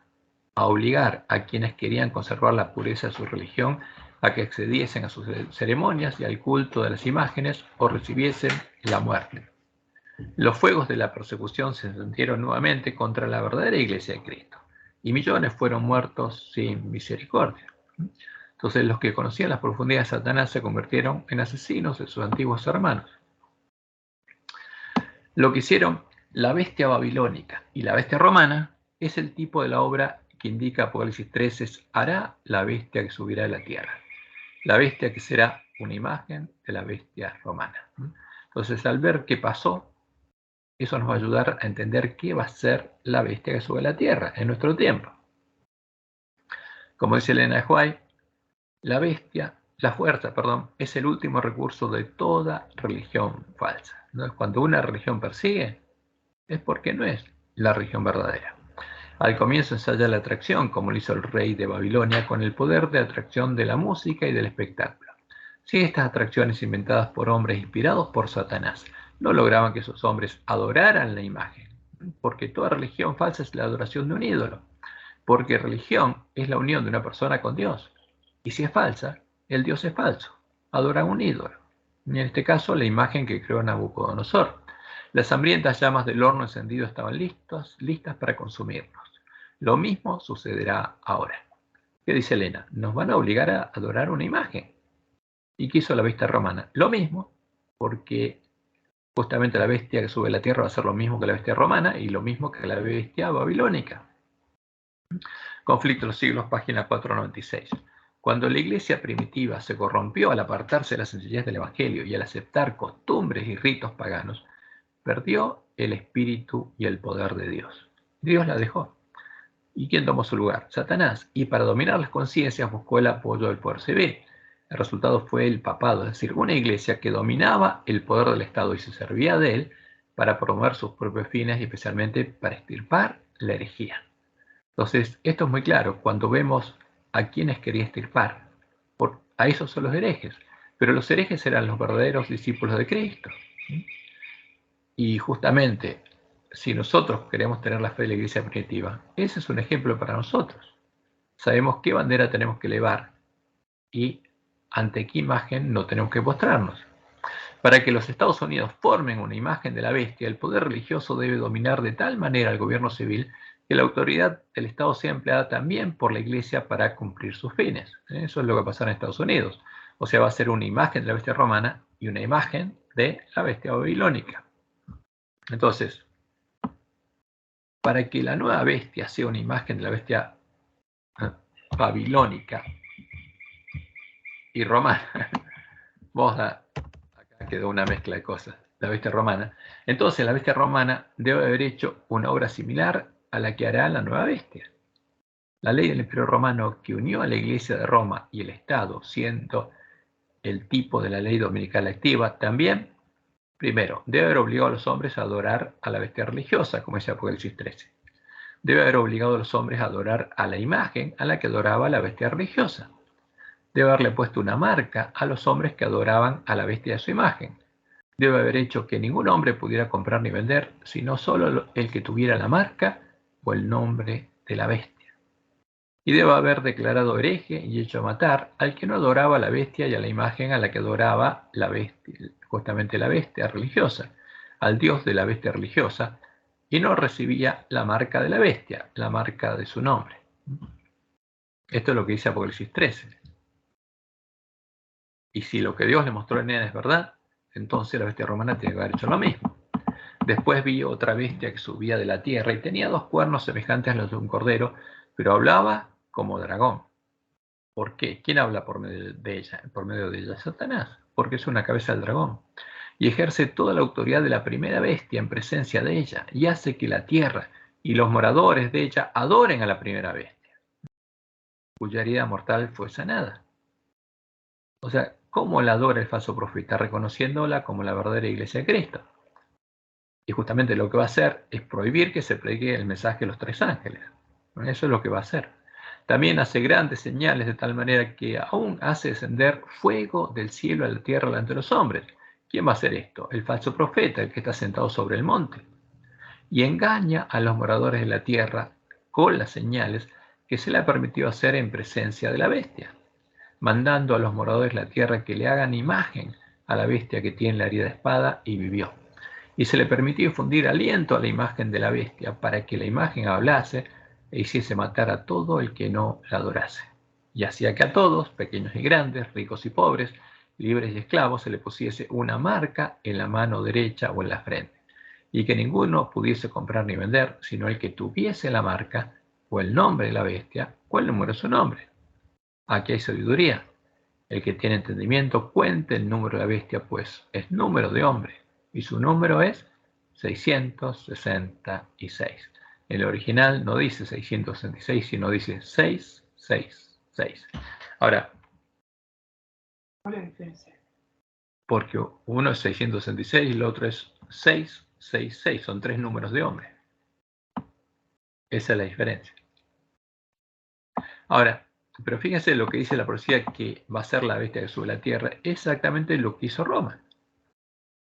a obligar a quienes querían conservar la pureza de su religión a que accediesen a sus ceremonias y al culto de las imágenes o recibiesen la muerte. Los fuegos de la persecución se encendieron nuevamente contra la verdadera iglesia de Cristo, y millones fueron muertos sin misericordia. Entonces los que conocían las profundidades de Satanás se convirtieron en asesinos de sus antiguos hermanos. Lo que hicieron la bestia babilónica y la bestia romana es el tipo de la obra que indica Apocalipsis 13, hará la bestia que subirá de la tierra. La bestia que será una imagen de la bestia romana. Entonces, al ver qué pasó, eso nos va a ayudar a entender qué va a ser la bestia que sube a la tierra en nuestro tiempo. Como dice Elena de White, la fuerza, es el último recurso de toda religión falsa. ¿No? Cuando una religión persigue, es porque no es la religión verdadera. Al comienzo ensaya la atracción, como lo hizo el rey de Babilonia, con el poder de atracción de la música y del espectáculo. Si estas atracciones inventadas por hombres inspirados por Satanás no lograban que esos hombres adoraran la imagen, porque toda religión falsa es la adoración de un ídolo, porque religión es la unión de una persona con Dios, y si es falsa, el Dios es falso, adoran un ídolo, y en este caso la imagen que creó Nabucodonosor. Las hambrientas llamas del horno encendido estaban listas para consumirnos. Lo mismo sucederá ahora. ¿Qué dice Elena? Nos van a obligar a adorar una imagen. ¿Y qué hizo la bestia romana? Lo mismo, porque justamente la bestia que sube a la tierra va a ser lo mismo que la bestia romana y lo mismo que la bestia babilónica. Conflicto de los siglos, página 496. Cuando la iglesia primitiva se corrompió al apartarse de la sencillez del evangelio y al aceptar costumbres y ritos paganos, perdió el espíritu y el poder de Dios. Dios la dejó. ¿Y quién tomó su lugar? Satanás. Y para dominar las conciencias buscó el apoyo del poder civil. El resultado fue el papado, es decir, una iglesia que dominaba el poder del Estado y se servía de él para promover sus propios fines y especialmente para extirpar la herejía. Entonces, esto es muy claro cuando vemos a quienes quería extirpar. A esos son los herejes. Pero los herejes eran los verdaderos discípulos de Cristo. Y justamente, si nosotros queremos tener la fe de la iglesia primitiva, ese es un ejemplo para nosotros. Sabemos qué bandera tenemos que elevar y ante qué imagen no tenemos que postrarnos. Para que los Estados Unidos formen una imagen de la bestia, el poder religioso debe dominar de tal manera al gobierno civil que la autoridad del Estado sea empleada también por la iglesia para cumplir sus fines. Eso es lo que pasará en Estados Unidos. O sea, va a ser una imagen de la bestia romana y una imagen de la bestia babilónica. Entonces, para que la nueva bestia sea una imagen de la bestia babilónica y romana, acá quedó una mezcla de cosas, la bestia romana, entonces la bestia romana debe haber hecho una obra similar a la que hará la nueva bestia. La ley del Imperio Romano que unió a la Iglesia de Roma y el Estado, siendo el tipo de la ley dominical activa, también, primero, debe haber obligado a los hombres a adorar a la bestia religiosa, como dice Apocalipsis 13. Debe haber obligado a los hombres a adorar a la imagen a la que adoraba la bestia religiosa. Debe haberle puesto una marca a los hombres que adoraban a la bestia de su imagen. Debe haber hecho que ningún hombre pudiera comprar ni vender, sino solo el que tuviera la marca o el nombre de la bestia. Y debe haber declarado hereje y hecho matar al que no adoraba a la bestia y a la imagen a la que adoraba la bestia, justamente la bestia religiosa, al dios de la bestia religiosa, y no recibía la marca de la bestia, la marca de su nombre. Esto es lo que dice Apocalipsis 13. Y si lo que Dios le mostró en él es verdad, entonces la bestia romana tiene que haber hecho lo mismo. Después vi otra bestia que subía de la tierra y tenía 2 cuernos semejantes a los de un cordero, pero hablaba como dragón. ¿Por qué? ¿Quién habla por medio de ella? Por medio de ella, Satanás, porque es una cabeza del dragón. Y ejerce toda la autoridad de la primera bestia en presencia de ella, y hace que la tierra y los moradores de ella adoren a la primera bestia, cuya herida mortal fue sanada. O sea, ¿cómo la adora el falso profeta? Reconociéndola como la verdadera iglesia de Cristo. Y justamente lo que va a hacer es prohibir que se predique el mensaje de los 3 ángeles. Eso es lo que va a hacer. También hace grandes señales de tal manera que aún hace descender fuego del cielo a la tierra delante de los hombres. ¿Quién va a hacer esto? El falso profeta, el que está sentado sobre el monte. Y engaña a los moradores de la tierra con las señales que se le ha permitido hacer en presencia de la bestia, mandando a los moradores de la tierra que le hagan imagen a la bestia que tiene la herida de espada y vivió. Y se le permitió infundir aliento a la imagen de la bestia para que la imagen hablase e hiciese matar a todo el que no la adorase. Y hacía que a todos, pequeños y grandes, ricos y pobres, libres y esclavos, se le pusiese una marca en la mano derecha o en la frente, y que ninguno pudiese comprar ni vender, sino el que tuviese la marca o el nombre de la bestia o el número de su nombre. Aquí hay sabiduría. El que tiene entendimiento cuente el número de la bestia, pues es número de hombre, y su número es 666. En el original no dice 666, sino dice 666. Ahora, ¿Cuál es la diferencia? porque uno es 666 y el otro es 666, son 3 números de hombre. Esa es la diferencia. Ahora, pero fíjense lo que dice la profecía que va a ser la bestia que sube a la tierra, exactamente lo que hizo Roma.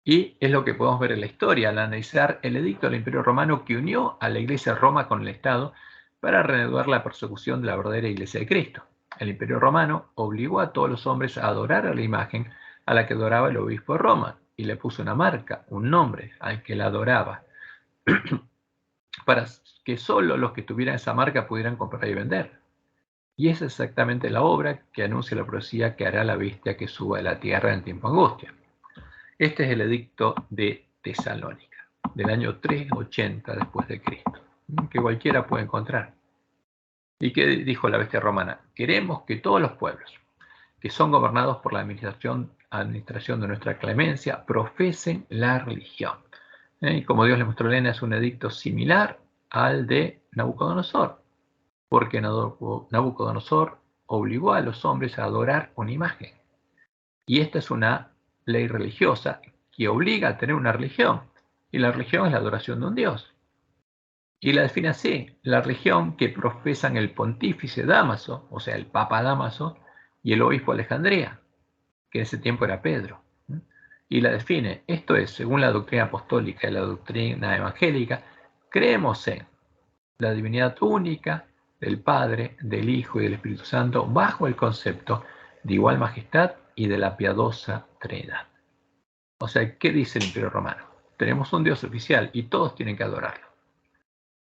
Y es lo que podemos ver en la historia al analizar el edicto del Imperio Romano que unió a la Iglesia de Roma con el Estado para reanudar la persecución de la verdadera Iglesia de Cristo. El Imperio Romano obligó a todos los hombres a adorar a la imagen a la que adoraba el obispo de Roma y le puso una marca, un nombre al que la adoraba, para que solo los que tuvieran esa marca pudieran comprar y vender. Y es exactamente la obra que anuncia la profecía que hará la bestia que suba a la tierra en tiempo de angustia. Este es el edicto de Tesalónica, del año 380 después de Cristo, que cualquiera puede encontrar. ¿Y qué dijo la bestia romana? Queremos que todos los pueblos que son gobernados por la administración de nuestra clemencia profesen la religión. Y como Dios le mostró a Elena, es un edicto similar al de Nabucodonosor. porque Nabucodonosor obligó a los hombres a adorar una imagen. Y esta es una ley religiosa que obliga a tener una religión. Y la religión es la adoración de un Dios. Y la define así: la religión que profesan el pontífice Dámaso, o sea, el Papa Dámaso, y el obispo de Alejandría, que en ese tiempo era Pedro. Y la define: esto es, según la doctrina apostólica y la doctrina evangélica, creemos en la divinidad única del Padre, del Hijo y del Espíritu Santo, bajo el concepto de igual majestad y de la piadosa Trinidad. O sea, ¿qué dice el Imperio Romano? Tenemos un Dios oficial y todos tienen que adorarlo.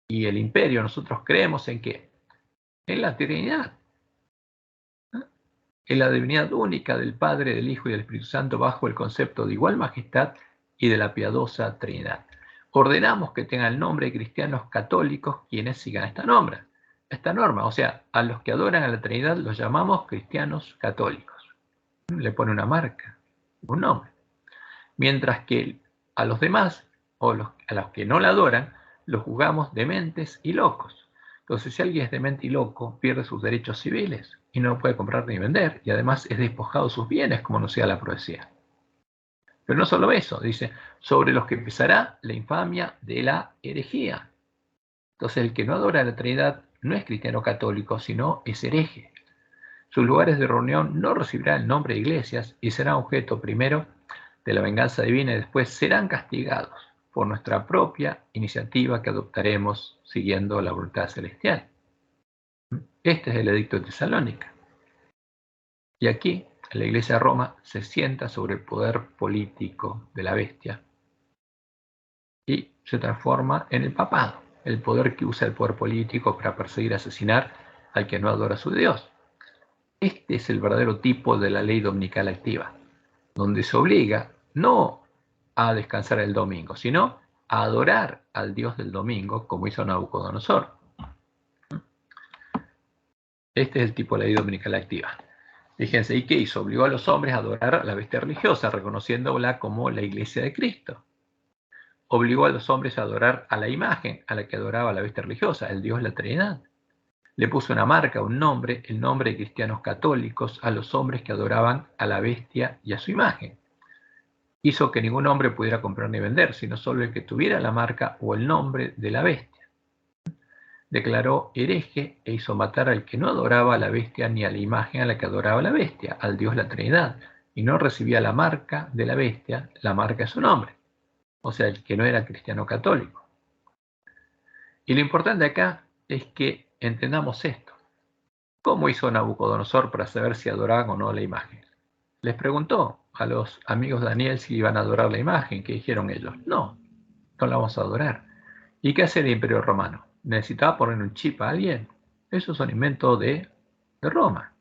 Y el imperio, nosotros creemos en qué? En la Trinidad. En la divinidad única del Padre, del Hijo y del Espíritu Santo, bajo el concepto de igual majestad y de la piadosa Trinidad. Ordenamos que tengan el nombre de cristianos católicos quienes sigan esta norma. O sea, a los que adoran a la Trinidad los llamamos cristianos católicos. Le pone una marca, un nombre. Mientras que a los demás, o a los que no la adoran, los juzgamos dementes y locos. Entonces, si alguien es demente y loco, pierde sus derechos civiles y no puede comprar ni vender, y además es despojado de sus bienes, como anuncia la profecía. Pero no solo eso, dice, sobre los que pesará la infamia de la herejía. Entonces, el que no adora a la Trinidad no es cristiano católico, sino es hereje. Sus lugares de reunión no recibirán el nombre de iglesias y serán objeto primero de la venganza divina y después serán castigados por nuestra propia iniciativa que adoptaremos siguiendo la voluntad celestial. Este es el edicto de Tesalónica. Y aquí la Iglesia de Roma se sienta sobre el poder político de la bestia y se transforma en el papado, el poder que usa el poder político para perseguir y asesinar al que no adora a su Dios. Este es el verdadero tipo de la ley dominical activa, donde se obliga no a descansar el domingo, sino a adorar al Dios del domingo, como hizo Nabucodonosor. Este es el tipo de ley dominical activa. Fíjense, ¿y qué hizo? Obligó a los hombres a adorar a la bestia religiosa, reconociéndola como la iglesia de Cristo. Obligó a los hombres a adorar a la imagen a la que adoraba la bestia religiosa, el Dios la Trinidad. Le puso una marca, un nombre, el nombre de cristianos católicos, a los hombres que adoraban a la bestia y a su imagen. Hizo que ningún hombre pudiera comprar ni vender, sino solo el que tuviera la marca o el nombre de la bestia. Declaró hereje e hizo matar al que no adoraba a la bestia ni a la imagen a la que adoraba la bestia, al Dios la Trinidad, y no recibía la marca de la bestia, la marca de su nombre. O sea, el que no era cristiano católico. Y lo importante acá es que entendamos esto. ¿Cómo hizo Nabucodonosor para saber si adoraban o no la imagen? Les preguntó a los amigos de Daniel si iban a adorar la imagen. ¿Qué dijeron ellos? No la vamos a adorar. ¿Y qué hace el Imperio Romano? ¿Necesitaba poner un chip a alguien? Eso es un invento de Roma,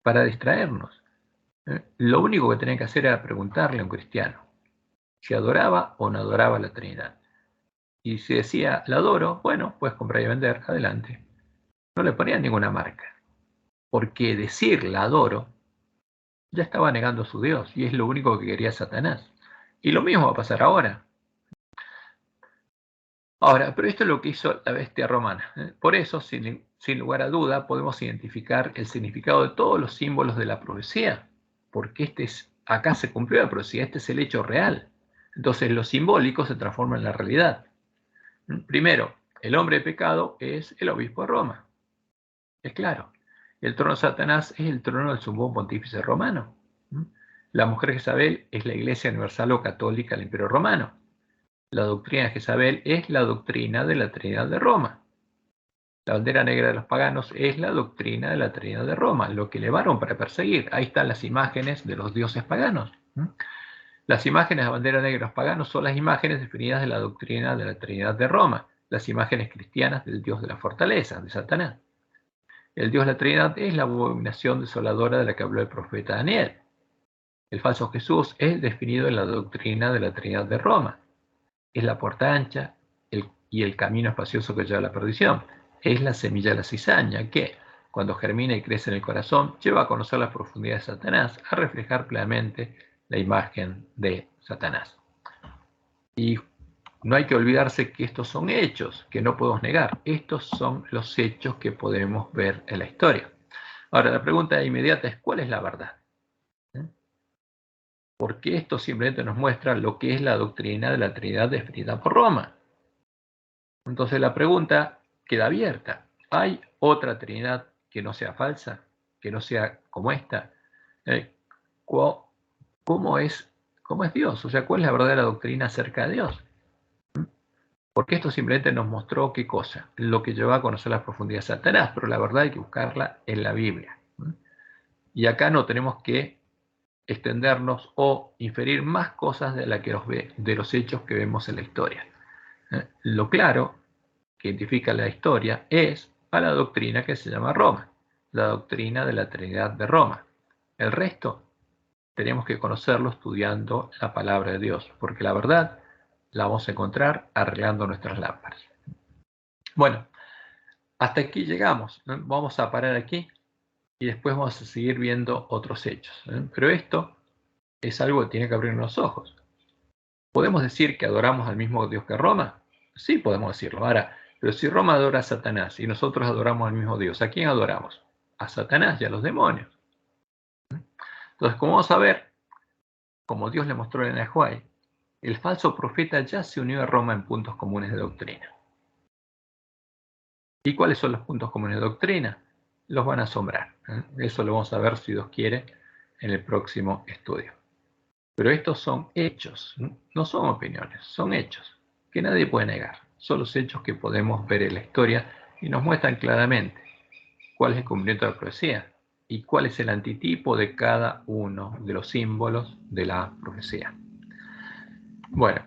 para distraernos. Lo único que tenía que hacer era preguntarle a un cristiano si adoraba o no adoraba la Trinidad. Y si decía, la adoro, bueno, puedes comprar y vender, adelante. No le ponían ninguna marca, porque decir la adoro ya estaba negando a su Dios, y es lo único que quería Satanás. Y lo mismo va a pasar ahora. Ahora, pero esto es lo que hizo la bestia romana. Por eso, sin lugar a duda, podemos identificar el significado de todos los símbolos de la profecía, porque acá se cumplió la profecía, este es el hecho real. Entonces, lo simbólico se transforma en la realidad. Primero, el hombre de pecado es el obispo de Roma. Es claro. El trono de Satanás es el trono del sumo pontífice romano. La mujer Jezabel es la iglesia universal o católica del Imperio Romano. La doctrina de Jezabel es la doctrina de la Trinidad de Roma. La bandera negra de los paganos es la doctrina de la Trinidad de Roma, lo que elevaron para perseguir. Ahí están las imágenes de los dioses paganos. Las imágenes de la bandera negra de los paganos son las imágenes definidas de la doctrina de la Trinidad de Roma, las imágenes cristianas del Dios de la fortaleza, de Satanás. El Dios de la Trinidad es la abominación desoladora de la que habló el profeta Daniel. El falso Jesús es definido en la doctrina de la Trinidad de Roma. Es la puerta ancha y el camino espacioso que lleva a la perdición. Es la semilla de la cizaña que, cuando germina y crece en el corazón, lleva a conocer las profundidades de Satanás, a reflejar plenamente la imagen de Satanás. Y no hay que olvidarse que estos son hechos que no podemos negar. Estos son los hechos que podemos ver en la historia. Ahora, la pregunta inmediata es, ¿cuál es la verdad? Porque esto simplemente nos muestra lo que es la doctrina de la Trinidad definida por Roma. Entonces la pregunta queda abierta. ¿Hay otra Trinidad que no sea falsa? ¿Que no sea como esta? ¿Cómo es Dios? O sea, ¿cuál es la verdadera doctrina acerca de Dios? Porque esto simplemente nos mostró qué cosa, lo que lleva a conocer las profundidades de Satanás, pero la verdad hay que buscarla en la Biblia. Y acá no tenemos que extendernos o inferir más cosas de los hechos que vemos en la historia. Lo claro que identifica la historia es a la doctrina que se llama Roma, la doctrina de la Trinidad de Roma. El resto tenemos que conocerlo estudiando la palabra de Dios, porque la verdad la vamos a encontrar arreglando nuestras lámparas. Bueno, hasta aquí llegamos. Vamos a parar aquí y después vamos a seguir viendo otros hechos. Pero esto es algo que tiene que abrir los ojos. ¿Podemos decir que adoramos al mismo Dios que Roma? Sí, podemos decirlo. Ahora, pero si Roma adora a Satanás y nosotros adoramos al mismo Dios, ¿a quién adoramos? A Satanás y a los demonios. Entonces, como vamos a ver, como Dios le mostró en Ahuay, el falso profeta ya se unió a Roma en puntos comunes de doctrina. ¿Y cuáles son los puntos comunes de doctrina? Los van a asombrar. Eso lo vamos a ver, si Dios quiere, en el próximo estudio. Pero estos son hechos, no son opiniones, son hechos que nadie puede negar. Son los hechos que podemos ver en la historia y nos muestran claramente cuál es el cumplimiento de la profecía y cuál es el antitipo de cada uno de los símbolos de la profecía. Bueno,